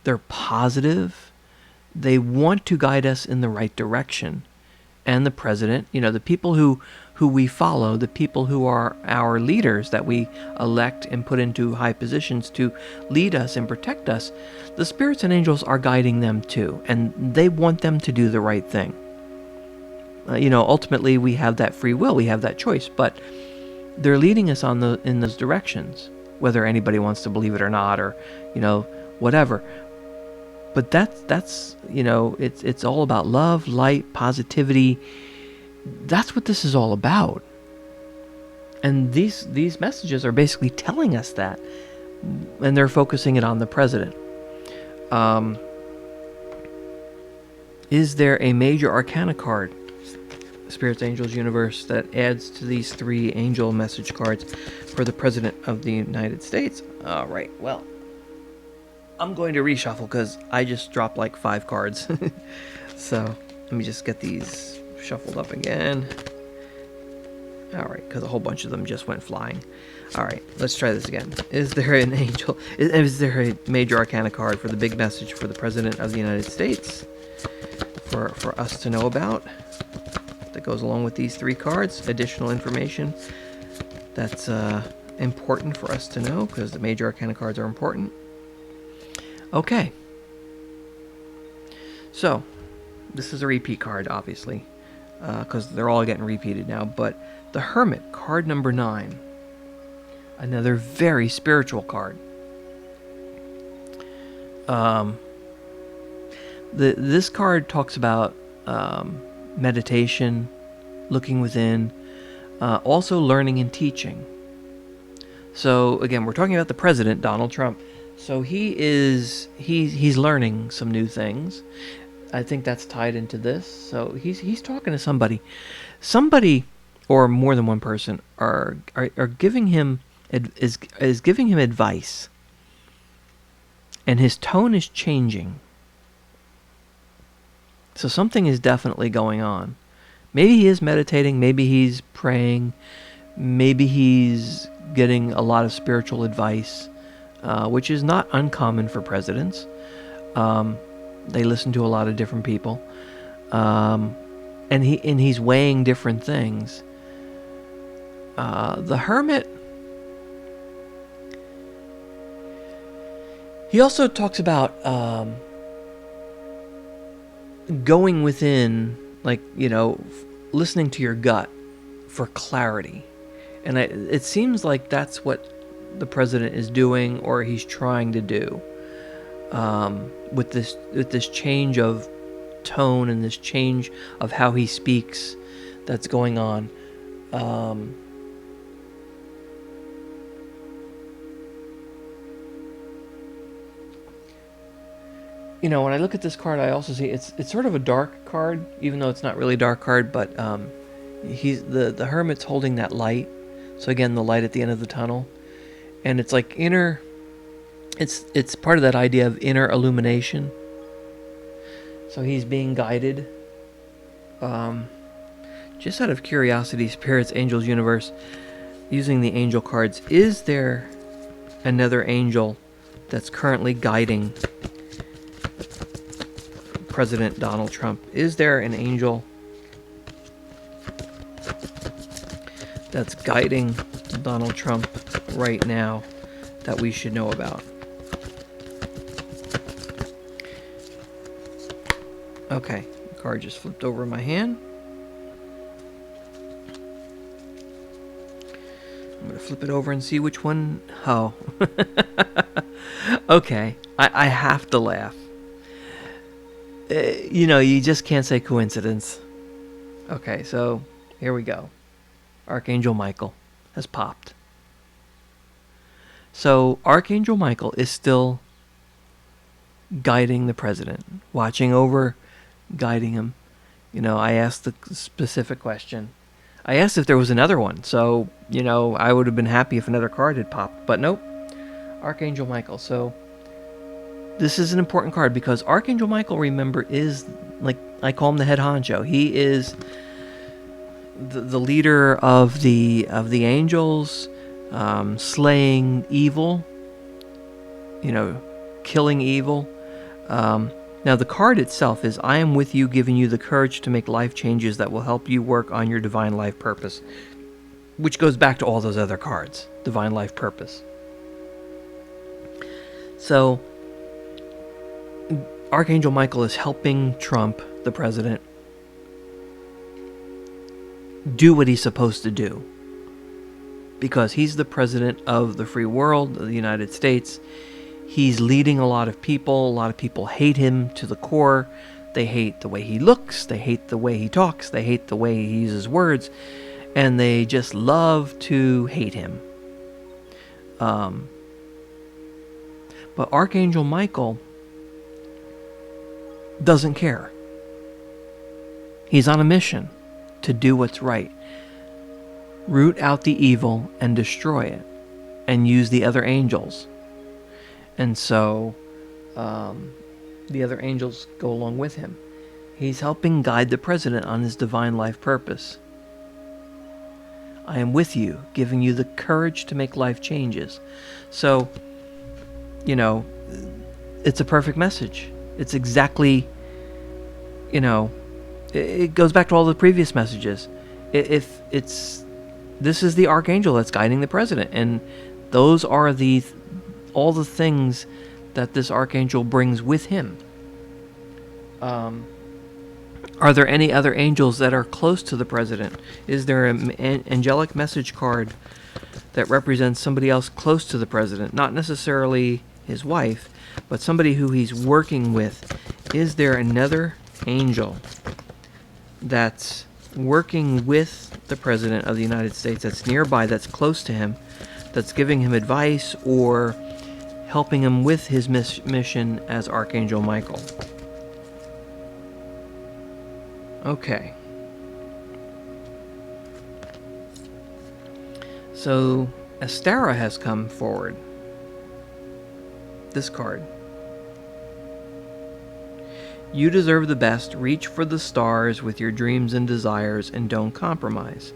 Speaker 1: They're positive. They want to guide us in the right direction. And the president, the people who we follow, the people who are our leaders that we elect and put into high positions to lead us and protect us, the spirits and angels are guiding them too, and they want them to do the right thing. Ultimately we have that free will, we have that choice, but they're leading us in those directions, whether anybody wants to believe it or not, or whatever. But that's it's all about love, light, positivity. That's what this is all about. And these messages are basically telling us that, and they're focusing it on the president. Is there a major arcana card, Spirits, Angels, Universe, that adds to these 3 angel message cards for the president of the United States? All right, well, I'm going to reshuffle because I just dropped like 5 cards. So let me just get these shuffled up again. All right, because a whole bunch of them just went flying. All right, let's try this again. Is there an angel? Is there a major arcana card for the big message for the president of the United States for us to know about that goes along with these 3 cards? Additional information that's important for us to know, because the major arcana cards are important. Okay, so this is a repeat card, obviously, because they're all getting repeated now, but the Hermit, card number 9, another very spiritual card. This card talks about meditation, looking within, also learning and teaching. So again, we're talking about the president, Donald Trump. So he's learning some new things. I think that's tied into this. So he's talking to somebody, or more than one person are giving him is giving him advice, and his tone is changing. So something is definitely going on. Maybe he is meditating. Maybe he's praying. Maybe he's getting a lot of spiritual advice. Which is not uncommon for presidents. They listen to a lot of different people, and he's weighing different things. The Hermit, he also talks about going within, listening to your gut for clarity, and it seems like that's what the president is doing, or he's trying to do, with this change of tone and this change of how he speaks that's going on. When I look at this card, I also see it's sort of a dark card, even though it's not really a dark card, but the Hermit's holding that light. So again, the light at the end of the tunnel. And it's like it's part of that idea of inner illumination. So he's being guided. Just out of curiosity, Spirits, Angels, Universe, using the angel cards, is there another angel that's currently guiding President Donald Trump? Is there an angel that's guiding Donald Trump right now that we should know about? Okay, the card just flipped over in my hand. I'm going to flip it over and see which one. Oh. Okay, I have to laugh. You just can't say coincidence. Okay, so here we go. Archangel Michael has popped. So Archangel Michael is still guiding the president, watching over, guiding him. I asked the specific question. I asked if there was another one, so, I would have been happy if another card had popped, but nope. Archangel Michael. So this is an important card because Archangel Michael, remember, is, like, I call him the head honcho. He is the leader of the angels, slaying evil, killing evil. Now, the card itself is, I am with you, giving you the courage to make life changes that will help you work on your divine life purpose, which goes back to all those other cards, divine life purpose. So, Archangel Michael is helping Trump, the president, do what he's supposed to do. Because he's the president of the free world, of the United States. He's leading a lot of people. A lot of people hate him to the core. They hate the way he looks. They hate the way he talks. They hate the way he uses words. And they just love to hate him. But Archangel Michael doesn't care. He's on a mission to do what's right. Root out the evil and destroy it. And use the other angels. And so, the other angels go along with him. He's helping guide the president on his divine life purpose. I am with you, giving you the courage to make life changes. So, it's a perfect message. It's exactly, it goes back to all the previous messages. If this is the archangel that's guiding the president, and those are all the things that this archangel brings with him. Are there any other angels that are close to the president? Is there an angelic message card that represents somebody else close to the president? Not necessarily his wife, but somebody who he's working with. Is there another angel that's working with the president of the United States, that's nearby, that's close to him, that's giving him advice or helping him with his mission as Archangel Michael? Okay. So, Astara has come forward. This card. You deserve the best. Reach for the stars with your dreams and desires and don't compromise.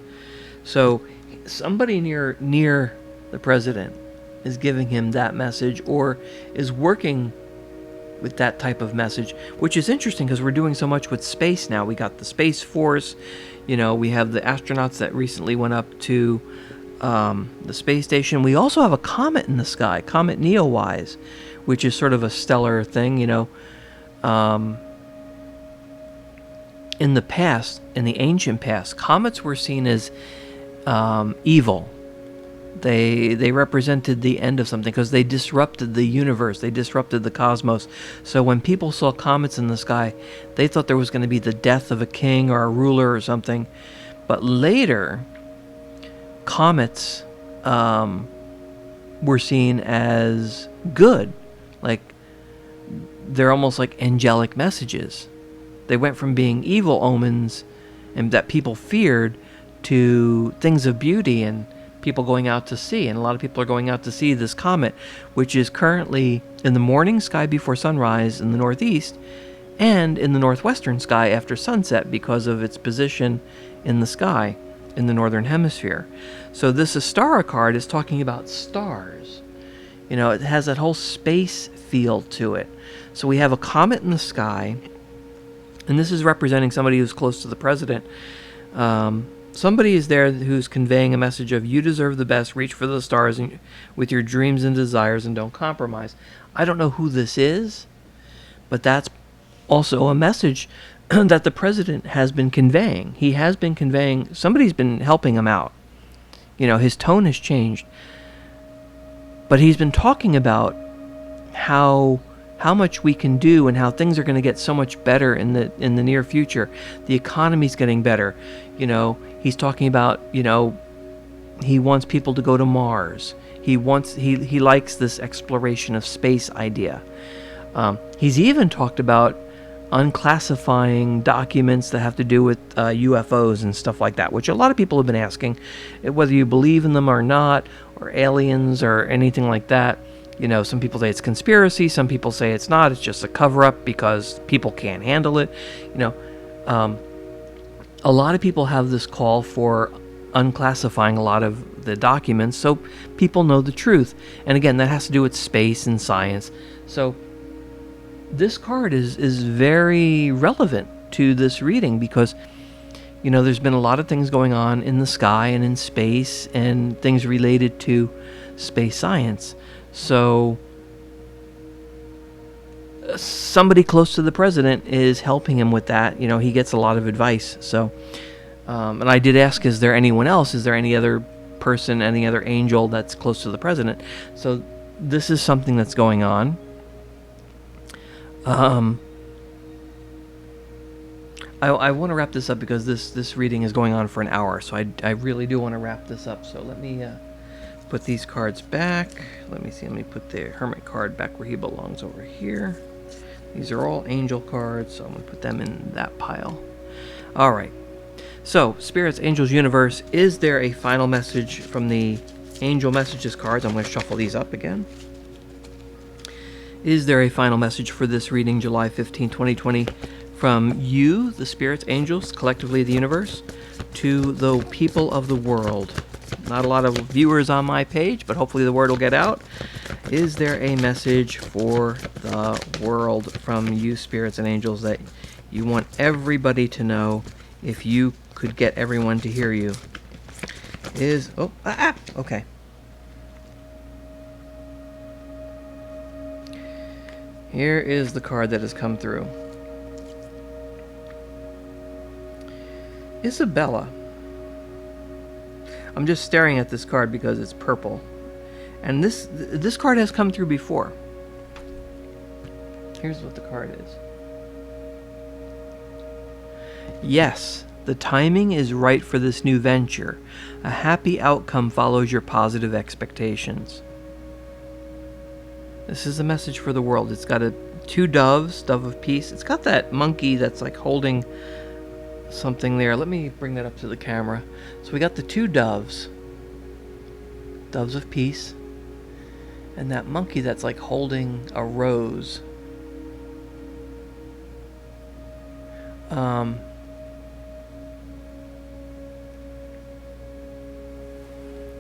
Speaker 1: So, somebody near the president is giving him that message or is working with that type of message, which is interesting because we're doing so much with space now. We got the Space Force, we have the astronauts that recently went up to the space station. We also have a comet in the sky, Comet Neowise, which is sort of a stellar thing, in the past, in the ancient past, comets were seen as evil. They represented the end of something because they disrupted the universe. They disrupted the cosmos. So when people saw comets in the sky, they thought there was going to be the death of a king or a ruler or something. But later, comets were seen as good. Like, they're almost like angelic messages. They went from being evil omens and that people feared to things of beauty and people going out to see. And a lot of people are going out to see this comet, which is currently in the morning sky before sunrise in the northeast and in the northwestern sky after sunset because of its position in the sky in the northern hemisphere. So this Astara card is talking about stars. It has that whole space feel to it. So we have a comet in the sky, and this is representing somebody who's close to the president. somebody is there who's conveying a message of you deserve the best, reach for the stars with your dreams and desires, and don't compromise. I don't know who this is, but that's also a message that the president has been conveying. He has been conveying, somebody's been helping him out. His tone has changed. But he's been talking about how much we can do and how things are going to get so much better in the near future. The economy's getting better. He's talking about, he wants people to go to Mars. He likes this exploration of space idea. He's even talked about unclassifying documents that have to do with UFOs and stuff like that, which a lot of people have been asking, whether you believe in them or not, or aliens or anything like that. Some people say it's conspiracy, some people say it's not, it's just a cover-up because people can't handle it. A lot of people have this call for unclassifying a lot of the documents so people know the truth. And again, that has to do with space and science. So this card is very relevant to this reading because, there's been a lot of things going on in the sky and in space and things related to space science. So somebody close to the president is helping him with that. He gets a lot of advice. So, and I did ask, is there anyone else? Is there any other person, any other angel that's close to the president? So this is something that's going on. I want to wrap this up because this reading is going on for an hour, so I really do want to wrap this up. So let me put these cards back. Let me put the Hermit card back where he belongs, over here. These are all angel cards, so I'm going to put them in that pile. All right. So, Spirits, Angels, Universe, is there a final message from the Angel Messages cards? I'm going to shuffle these up again. Is there a final message for this reading, July 15, 2020, from you, the spirits, angels, collectively the universe, to the people of the world? Not a lot of viewers on my page, but hopefully the word will get out. Is there a message for the world from you, spirits and angels, that you want everybody to know if you could get everyone to hear you? Okay. Here is the card that has come through. Isabella. I'm just staring at this card because it's purple. And this card has come through before. Here's what the card is. Yes, the timing is right for this new venture. A happy outcome follows your positive expectations. This is a message for the world. It's got two doves, dove of peace. It's got that monkey that's like holding something there. Let me bring that up to the camera. So we got the two doves, doves of peace, and that monkey that's like holding a rose.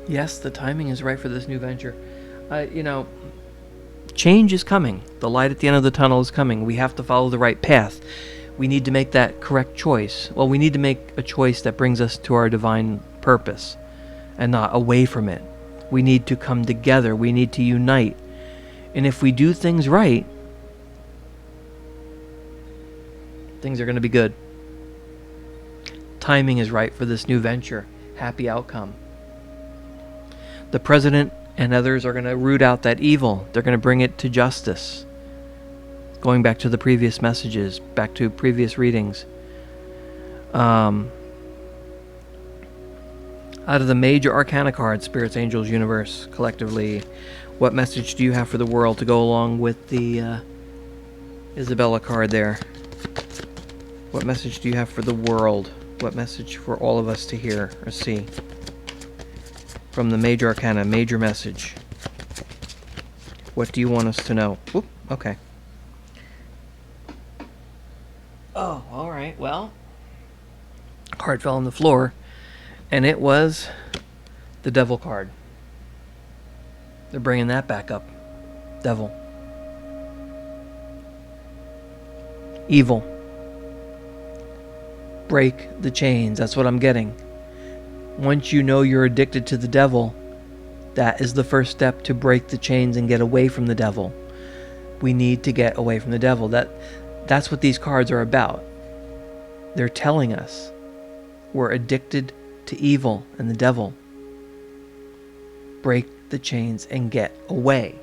Speaker 1: Yes, the timing is right for this new venture. Change is coming. The light at the end of the tunnel is coming. We have to follow the right path. We need to make that correct choice. Well, we need to make a choice that brings us to our divine purpose and not away from it. We need to come together. We need to unite. And if we do things right, things are going to be good. Timing is right for this new venture. Happy outcome. The president and others are going to root out that evil. They're going to bring it to justice. Going back to the previous messages, back to previous readings. Out of the major arcana cards, Spirits, Angels, Universe, collectively, what message do you have for the world to go along with the Isabella card there? What message do you have for the world? What message for all of us to hear or see? From the major arcana, major message. What do you want us to know? Whoop, okay. Oh, alright, well. Card fell on the floor, and it was the Devil card. They're bringing that back up. Devil. Evil. Break the chains. That's what I'm getting. Once you know you're addicted to the devil, that is the first step to break the chains and get away from the devil. We need to get away from the devil. That's what these cards are about. They're telling us we're addicted to evil and the devil. Break the chains and get away.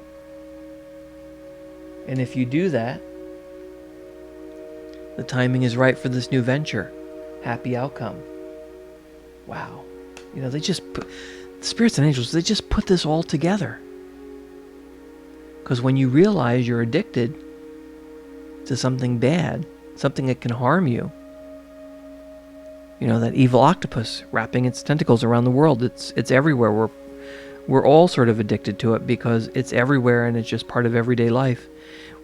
Speaker 1: And if you do that, the timing is right for this new venture. Happy outcome. Wow. They just put, the spirits and angels, they just put this all together. Because when you realize you're addicted to something bad, something that can harm you, that evil octopus wrapping its tentacles around the world, it's everywhere. We're all sort of addicted to it because it's everywhere and it's just part of everyday life.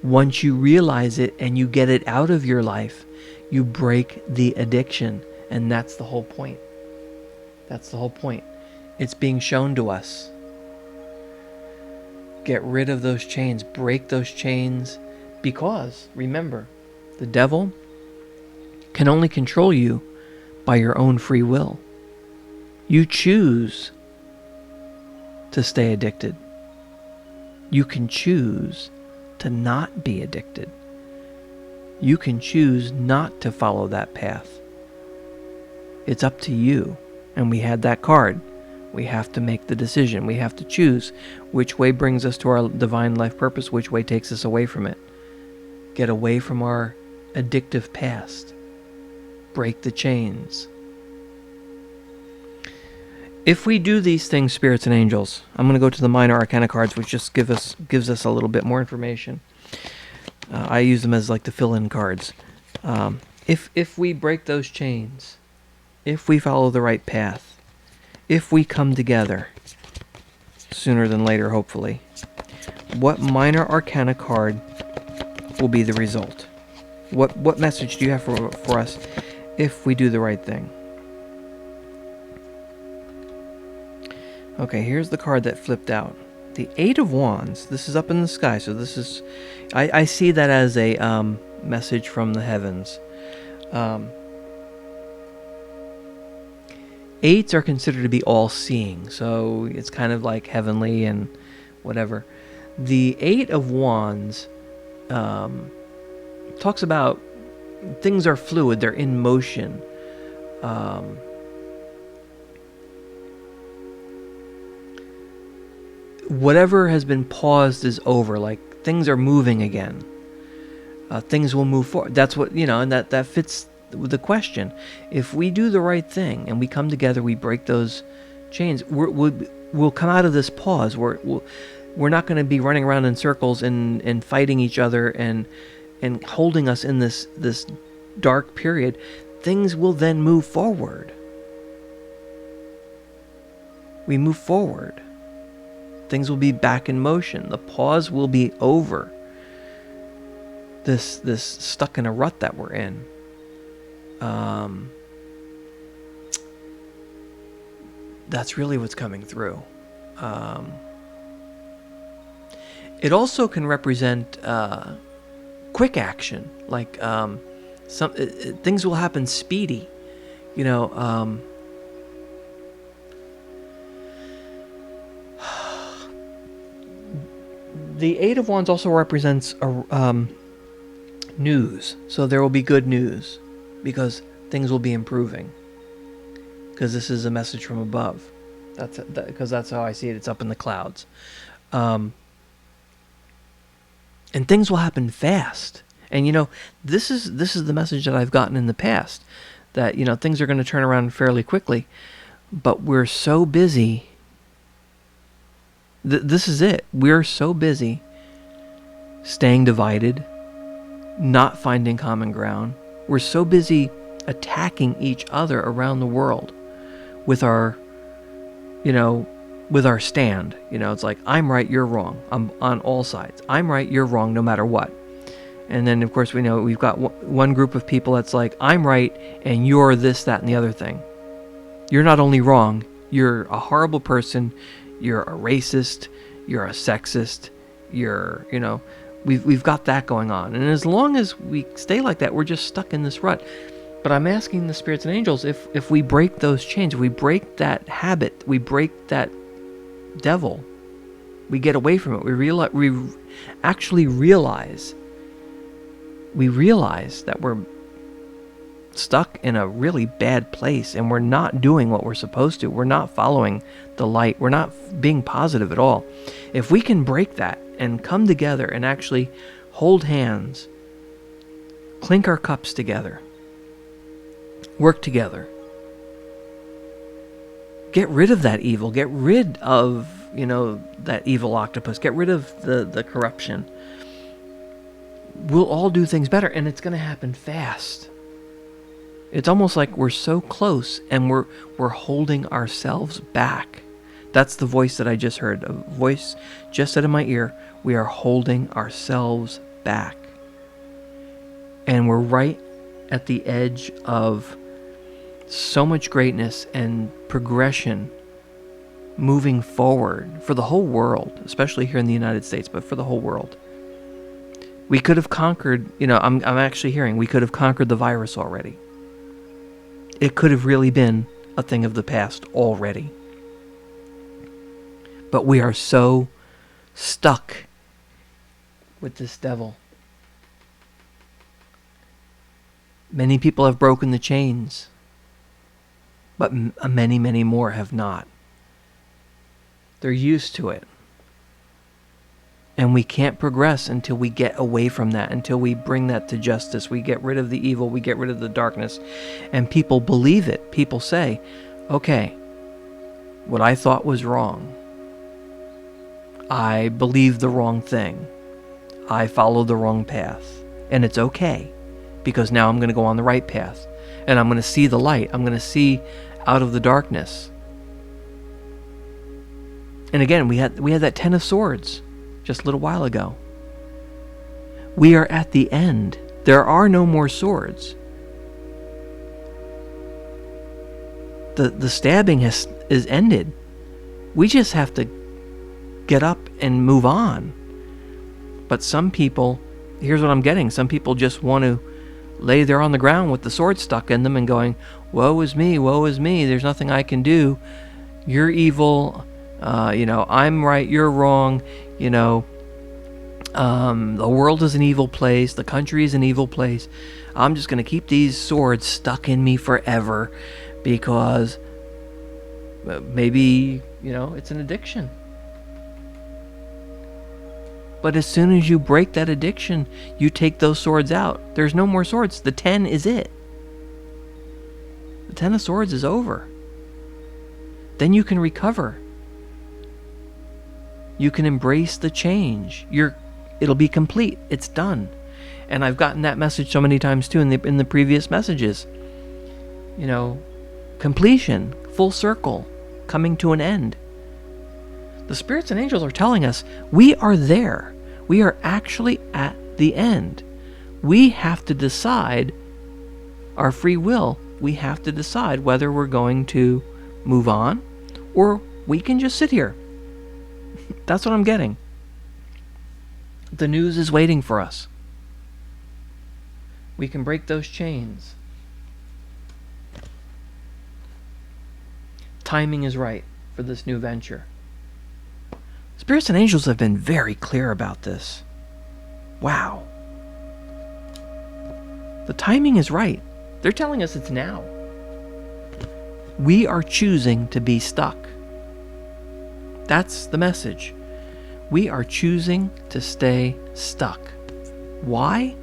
Speaker 1: Once you realize it and you get it out of your life, you break the addiction. And that's the whole point. That's the whole point. It's being shown to us. Get rid of those chains. Break those chains. Because, remember, the devil can only control you by your own free will. You choose to stay addicted. You can choose to not be addicted. You can choose not to follow that path. It's up to you. And we had that card. We have to make the decision. We have to choose which way brings us to our divine life purpose, which way takes us away from it. Get away from our addictive past. Break the chains. If we do these things, spirits and angels, I'm going to go to the minor arcana cards, which just gives us a little bit more information. I use them as like the fill-in cards. If we break those chains, if we follow the right path, if we come together, sooner than later, hopefully, what minor arcana card will be the result? What message do you have for us if we do the right thing? Okay, here's the card that flipped out. The Eight of Wands. This is up in the sky, so this is... I see that as a message from the heavens. Eights are considered to be all-seeing, so it's kind of like heavenly and whatever. The Eight of Wands talks about things are fluid, they're in motion. Whatever has been paused is over, like things are moving again. Things will move forward. That's what, and that fits the question. If we do the right thing and we come together, we break those chains, we'll come out of this pause. We're not going to be running around in circles and fighting each other and holding us in this dark period. Things will then move forward. We move forward. Things will be back in motion. The pause will be over. This stuck in a rut that we're in. That's really what's coming through. It also can represent quick action, like things will happen speedy. The Eight of Wands also represents news, so there will be good news because things will be improving. Because this is a message from above. Because that's how I see it. It's up in the clouds, and things will happen fast. And this is the message that I've gotten in the past, that things are going to turn around fairly quickly, but we're so busy. This is it. We're so busy staying divided, not finding common ground. We're so busy attacking each other around the world with our, with our stand. It's like, I'm right, you're wrong. I'm on all sides. I'm right, you're wrong, no matter what. And then, of course, we know we've got one group of people that's like, I'm right, and you're this, that, and the other thing. You're not only wrong, you're a horrible person, you're a racist, you're a sexist, you're, we've got that going on. And as long as we stay like that, we're just stuck in this rut. But I'm asking the spirits and angels, if we break those chains, if we break that habit, we break that devil, we get away from it, we actually realize that we're stuck in a really bad place and we're not doing what we're supposed to. We're not following the light. We're not being positive at all. If we can break that and come together and actually hold hands, clink our cups together, work together, get rid of that evil, get rid of, that evil octopus, get rid of the corruption, we'll all do things better, and it's going to happen fast. It's almost like we're so close and we're holding ourselves back. That's the voice that I just heard. A voice just said in my ear, we are holding ourselves back. And we're right at the edge of so much greatness and progression moving forward for the whole world, especially here in the United States, but for the whole world. We could have conquered, I'm actually hearing, we could have conquered the virus already. It could have really been a thing of the past already. But we are so stuck with this devil. Many people have broken the chains, but many, many more have not. They're used to it. And we can't progress until we get away from that, until we bring that to justice. We get rid of the evil, we get rid of the darkness, and people believe it. People say, okay, what I thought was wrong, I believed the wrong thing, I followed the wrong path, and it's okay, because now I'm going to go on the right path, and I'm going to see the light, I'm going to see out of the darkness. And again, we had that 10 of Swords just a little while ago. We are at the end. There are no more swords. The stabbing is ended. We just have to get up and move on. But some people, here's what I'm getting, some people just want to lay there on the ground with the sword stuck in them and going, woe is me, there's nothing I can do, you're evil, I'm right, you're wrong, the world is an evil place, the country is an evil place, I'm just going to keep these swords stuck in me forever because maybe, it's an addiction. But as soon as you break that addiction, you take those swords out. There's no more swords. The 10 is it. The 10 of Swords is over. Then you can recover. You can embrace the change. It'll be complete. It's done. And I've gotten that message so many times too in the previous messages. Completion, full circle, coming to an end. The spirits and angels are telling us we are there. We are actually at the end. We have to decide our free will. We have to decide whether we're going to move on or we can just sit here. That's what I'm getting. The news is waiting for us. We can break those chains. Timing is right for this new venture. Spirits and angels have been very clear about this. Wow. The timing is right. They're telling us it's now. We are choosing to be stuck. That's the message. We are choosing to stay stuck. Why?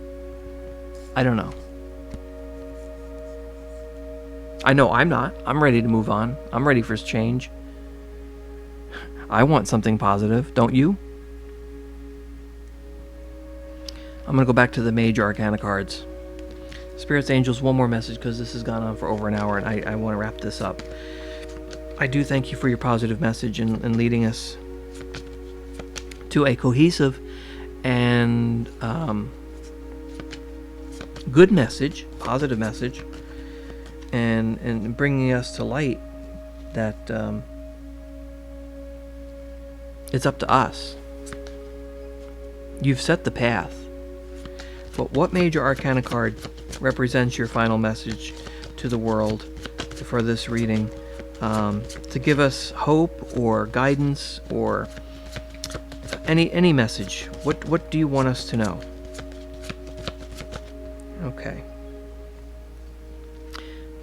Speaker 1: I don't know. I know I'm not. I'm ready to move on. I'm ready for change. I want something positive, don't you? I'm going to go back to the Major Arcana cards. Spirits, Angels, one more message because this has gone on for over an hour and I want to wrap this up. I do thank you for your positive message and leading us to a cohesive and good message, positive message, and bringing us to light that it's up to us. You've set the path. But what Major Arcana card represents your final message to the world for this reading, to give us hope or guidance or any message. What do you want us to know? Okay.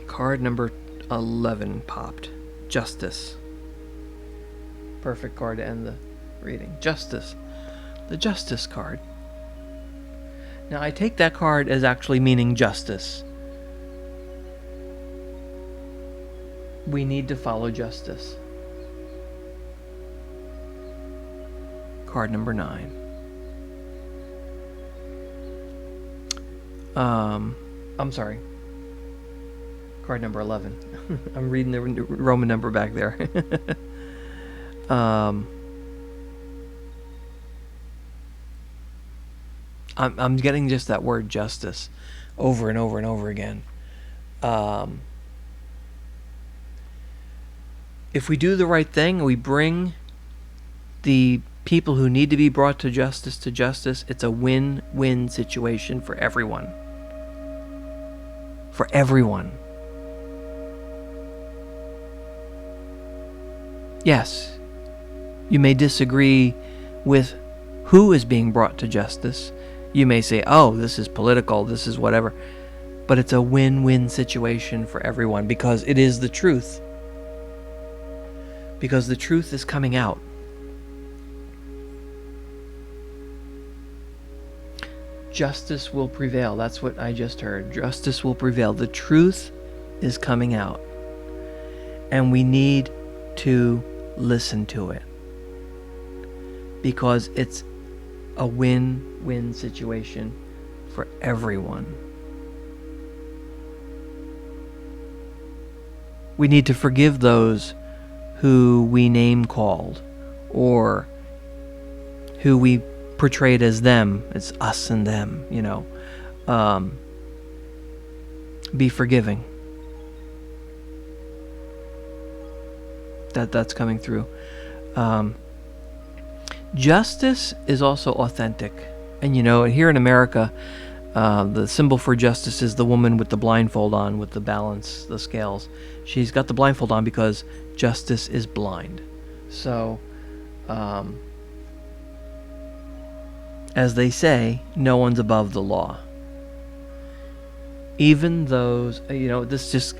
Speaker 1: Card number 11 popped. Justice. Perfect card to end the reading. Justice. The Justice card. Now, I take that card as actually meaning justice. We need to follow justice. Card number 9. I'm sorry. Card number 11. I'm reading the Roman number back there. I'm getting just that word justice over and over and over again. If we do the right thing, we bring the people who need to be brought to justice, it's a win-win situation for everyone. For everyone. Yes, you may disagree with who is being brought to justice. You may say, oh, this is political, this is whatever. But it's a win-win situation for everyone because it is the truth. Because the truth is coming out. Justice will prevail. That's what I just heard. Justice will prevail. The truth is coming out. And we need to listen to it. Because it's a win-win situation for everyone. We need to forgive those who we name-called or who we portrayed as them. It's us and them, you know. Be forgiving. That's coming through. Justice is also authentic. And you know, here in America, the symbol for justice is the woman with the blindfold on, with the balance, the scales. She's got the blindfold on because justice is blind. So, as they say, no one's above the law. Even those, you know,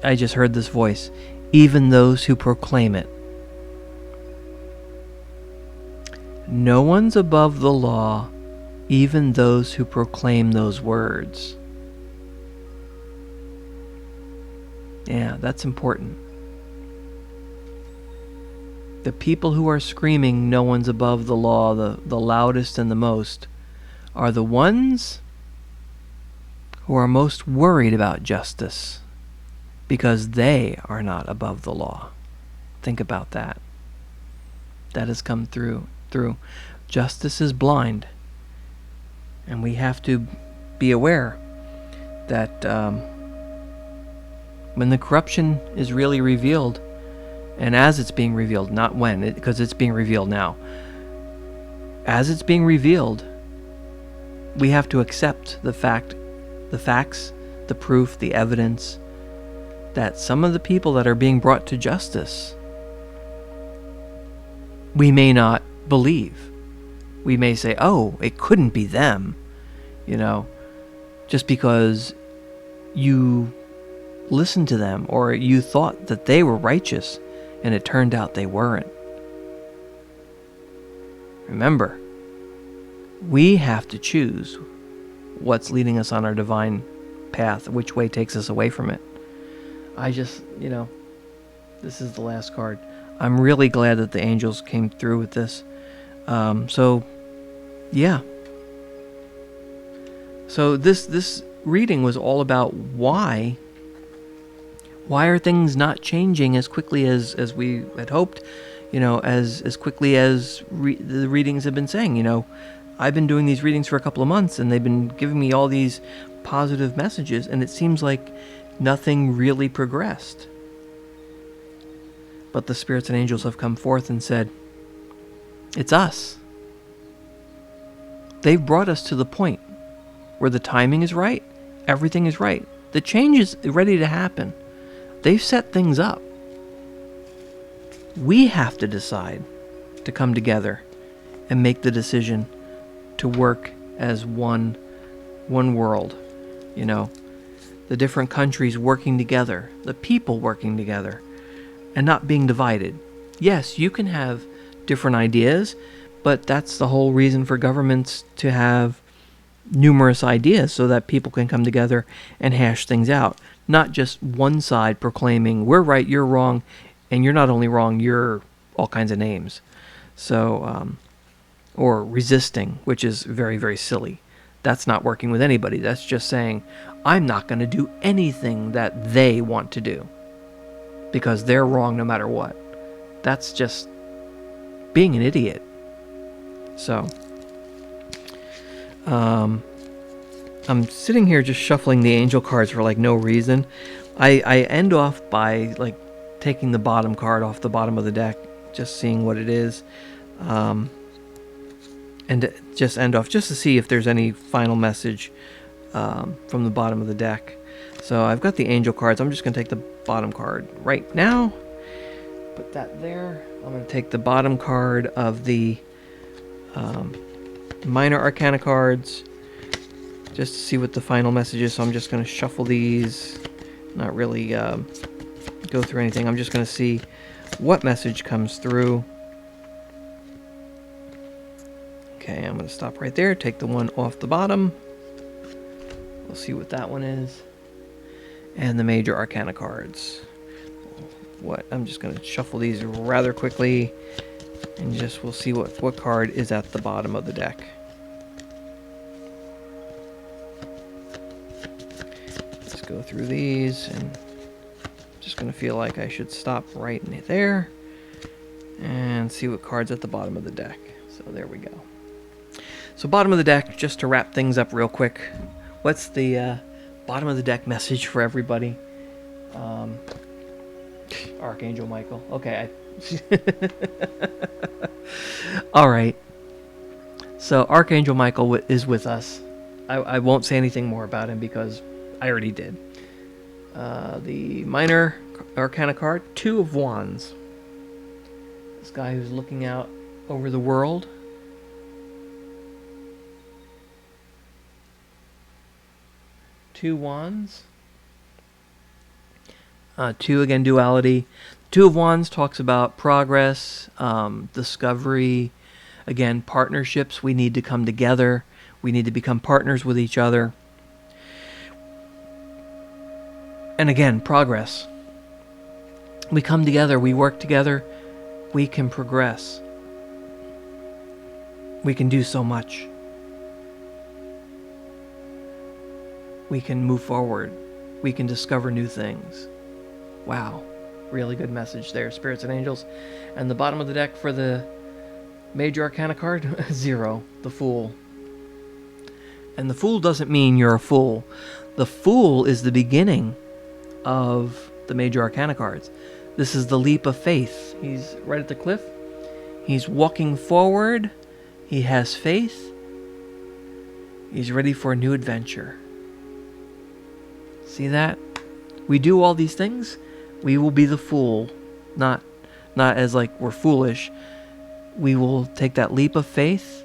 Speaker 1: I just heard this voice. Even those who proclaim it. No one's above the law, even those who proclaim those words. Yeah, that's important. The people who are screaming no one's above the law, the loudest and the most, are the ones who are most worried about justice because they are not above the law. Think about that. That has come through. Justice is blind. And we have to be aware that when the corruption is really revealed, and as it's being revealed, not when, because it's being revealed now. As it's being revealed, we have to accept the facts, the proof, the evidence that some of the people that are being brought to justice, we may not believe. We may say, oh, it couldn't be them, you know, just because you listened to them or you thought that they were righteous and it turned out they weren't. Remember, we have to choose what's leading us on our divine path, which way takes us away from it. This is the last card. I'm really glad that the angels came through with this. Yeah. So this reading was all about why are things not changing as quickly as we had hoped, you know, as quickly as the readings have been saying. You know, I've been doing these readings for a couple of months and they've been giving me all these positive messages and it seems like nothing really progressed. But the spirits and angels have come forth and said, it's us. They've brought us to the point where the timing is right Everything is right. The change is ready to happen. They've set things up. We have to decide to come together and make the decision to work as one world. The different countries working together, the people working together, and not being divided. Yes, you can have different ideas, but that's the whole reason for governments to have numerous ideas, so that people can come together and hash things out. Not just one side proclaiming, we're right, you're wrong, and you're not only wrong, you're all kinds of names. So, or resisting, which is very, very silly. That's not working with anybody. That's just saying, I'm not going to do anything that they want to do because they're wrong no matter what. That's just being an idiot. So, I'm sitting here just shuffling the angel cards for no reason. I end off by taking the bottom card off the bottom of the deck, just seeing what it is. And just end off just to see if there's any final message from the bottom of the deck. So I've got the angel cards. I'm just going to take the bottom card right now. Put that there. I'm going to take the bottom card of the minor arcana cards just to see what the final message is. So I'm just going to shuffle these, not really go through anything. I'm just going to see what message comes through. Okay, I'm going to stop right there, take the one off the bottom. We'll see what that one is. And the major arcana cards. I'm just going to shuffle these rather quickly, and we'll see what card is at the bottom of the deck. Let's go through these, and I'm just going to feel like I should stop right in there and see what card's at the bottom of the deck. So there we go. So bottom of the deck, just to wrap things up real quick. What's the bottom of the deck message for everybody? Archangel Michael. Okay. All right. So Archangel Michael is with us. I won't say anything more about him because I already did. The minor arcana card, Two of Wands. This guy who's looking out over the world. Two Wands. Two, again, duality. Two of Wands talks about progress, discovery, again, partnerships. We need to come together. We need to become partners with each other. And again, progress. We come together, we work together, we can progress. We can do so much. We can move forward. We can discover new things. Wow. Really good message there, spirits and angels. And the bottom of the deck for the major arcana card, 0, the Fool. And the Fool doesn't mean you're a fool. The Fool is the beginning of the major arcana cards. This is the leap of faith. He's right at the cliff. He's walking forward. He has faith. He's ready for a new adventure. See that? We do all these things, we will be the fool. Not as we're foolish. We will take that leap of faith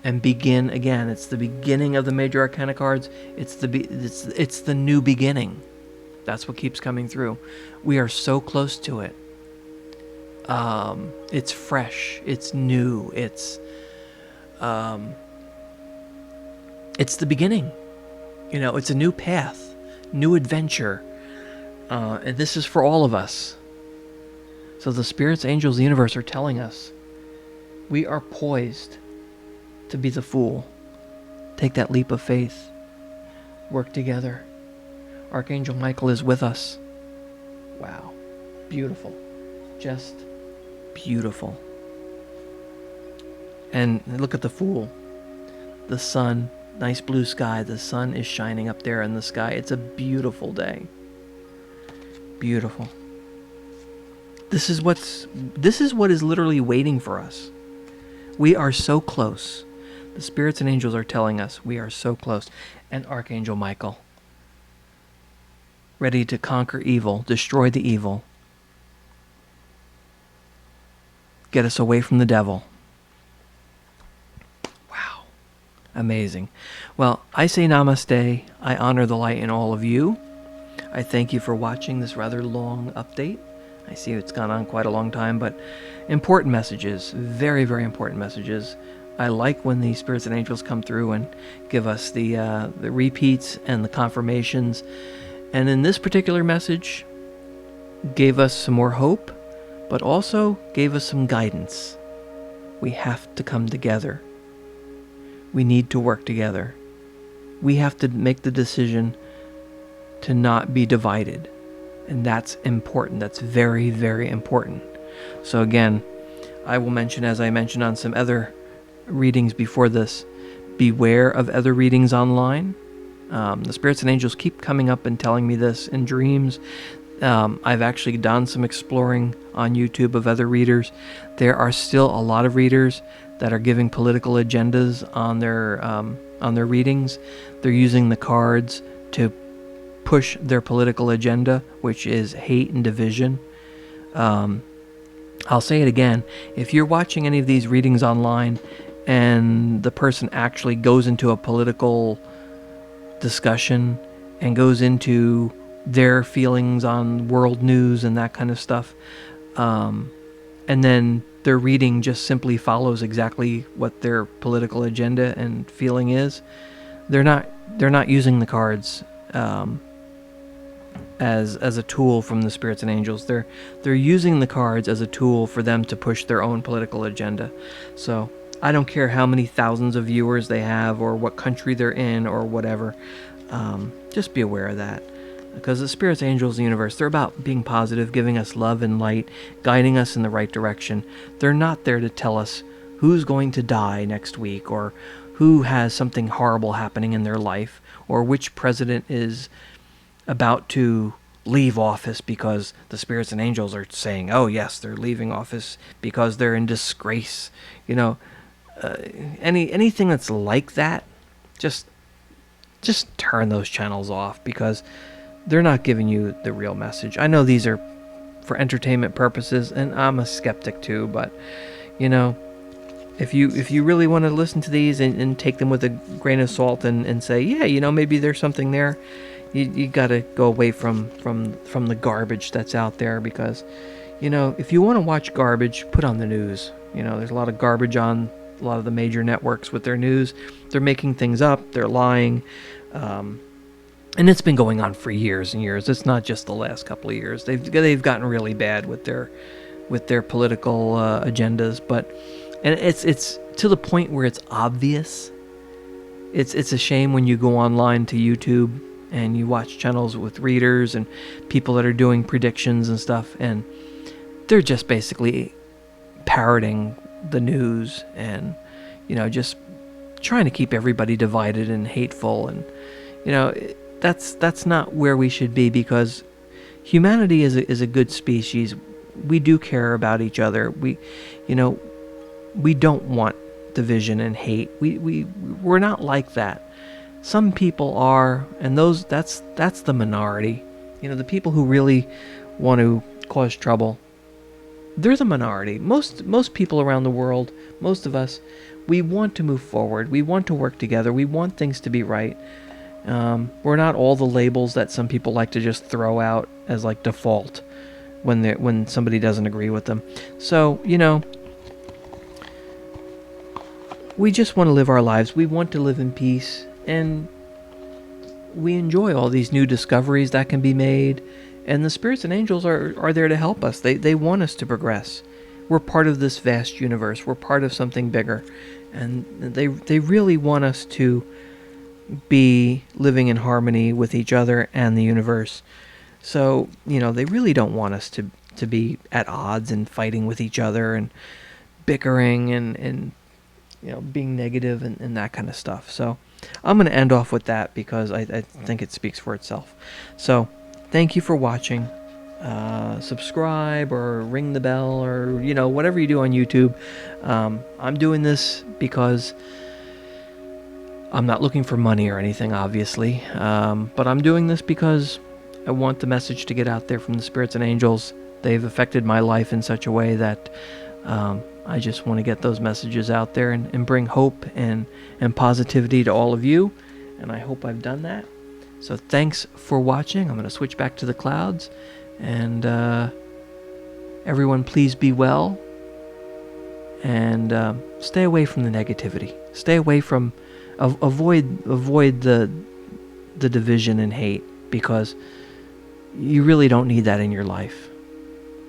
Speaker 1: and begin again. It's the beginning of the major arcana cards. It's the new beginning. That's what keeps coming through. We are so close to it. It's fresh. It's new. It's the beginning. It's a new path. New adventure, and this is for all of us. So the spirits, angels, the universe are telling us we are poised to be the Fool. Take that leap of faith. Work together. Archangel Michael is with us. Wow. Beautiful. Just beautiful. And look at the Fool. The sun. Nice blue sky. The sun is shining up there in the sky. It's a beautiful day. Beautiful. This is what is literally waiting for us. We are so close. The spirits and angels are telling us we are so close. And Archangel Michael, ready to conquer evil, destroy the evil, get us away from the devil. Wow. Amazing. Well, I say namaste. I honor the light in all of you. I thank you for watching this rather long update. I see it's gone on quite a long time, but important messages, very, very important messages. I like when the spirits and angels come through and give us the repeats and the confirmations. And in this particular message, gave us some more hope, but also gave us some guidance. We have to come together. We need to work together. We have to make the decision to not be divided. And that's important. That's very, very important. So again, I will mention, as I mentioned on some other readings before this, beware of other readings online. The spirits and angels keep coming up and telling me this in dreams. I've actually done some exploring on YouTube of other readers. There are still a lot of readers that are giving political agendas on their readings. They're using the cards to push their political agenda, which is hate and division. I'll say it again. If you're watching any of these readings online and the person actually goes into a political discussion and goes into their feelings on world news and that kind of stuff, and then their reading just simply follows exactly what their political agenda and feeling is, they're not using the cards as a tool from the spirits and angels. They're using the cards as a tool for them to push their own political agenda. So I don't care how many thousands of viewers they have or what country they're in or whatever. Just be aware of that. Because the spirits, angels, the universe, they're about being positive, giving us love and light, guiding us in the right direction. They're not there to tell us who's going to die next week or who has something horrible happening in their life or which president is about to leave office because the spirits and angels are saying, oh yes, they're leaving office because they're in disgrace. Anything that's like that, just turn those channels off, because they're not giving you the real message. I know these are for entertainment purposes, and I'm a skeptic too, but if you really want to listen to these and take them with a grain of salt and say, yeah, maybe there's something there, you got to go away from the garbage that's out there, because if you want to watch garbage, put on the news. There's a lot of garbage on a lot of the major networks with their news. They're making things up, they're lying, and it's been going on for years and years. It's not just the last couple of years. They've gotten really bad with their political agendas, and it's to the point where it's obvious. It's a shame when you go online to YouTube and you watch channels with readers and people that are doing predictions and stuff, and they're just basically parroting the news and just trying to keep everybody divided and hateful, and that's not where we should be, because humanity is a good species. We do care about each other. We don't want division and hate. We're not like that. Some people are, and that's the minority. The people who really want to cause trouble, they're the minority. Most people around the world, most of us, we want to move forward. We want to work together. We want things to be right. We're not all the labels that some people like to just throw out as like default when somebody doesn't agree with them. So, we just want to live our lives. We want to live in peace, and we enjoy all these new discoveries that can be made, and the spirits and angels are there to help us. They want us to progress. We're part of this vast universe. We're part of something bigger, and they really want us to be living in harmony with each other and the universe. So, they really don't want us to be at odds and fighting with each other and bickering and being negative and that kind of stuff. So I'm going to end off with that, because I think it speaks for itself. So thank you for watching. Subscribe or ring the bell, or whatever you do on YouTube. I'm doing this because I'm not looking for money or anything, obviously, but I'm doing this because I want the message to get out there from the spirits and angels. They've affected my life in such a way that I just want to get those messages out there and bring hope and positivity to all of you. And I hope I've done that. So thanks for watching. I'm going to switch back to the clouds. And everyone, please be well. And stay away from the negativity. Stay away from, avoid the division and hate, because you really don't need that in your life.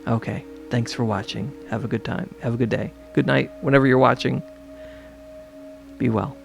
Speaker 1: Okay, thanks for watching. Have a good time. Have a good day. Good night, whenever you're watching. Be well.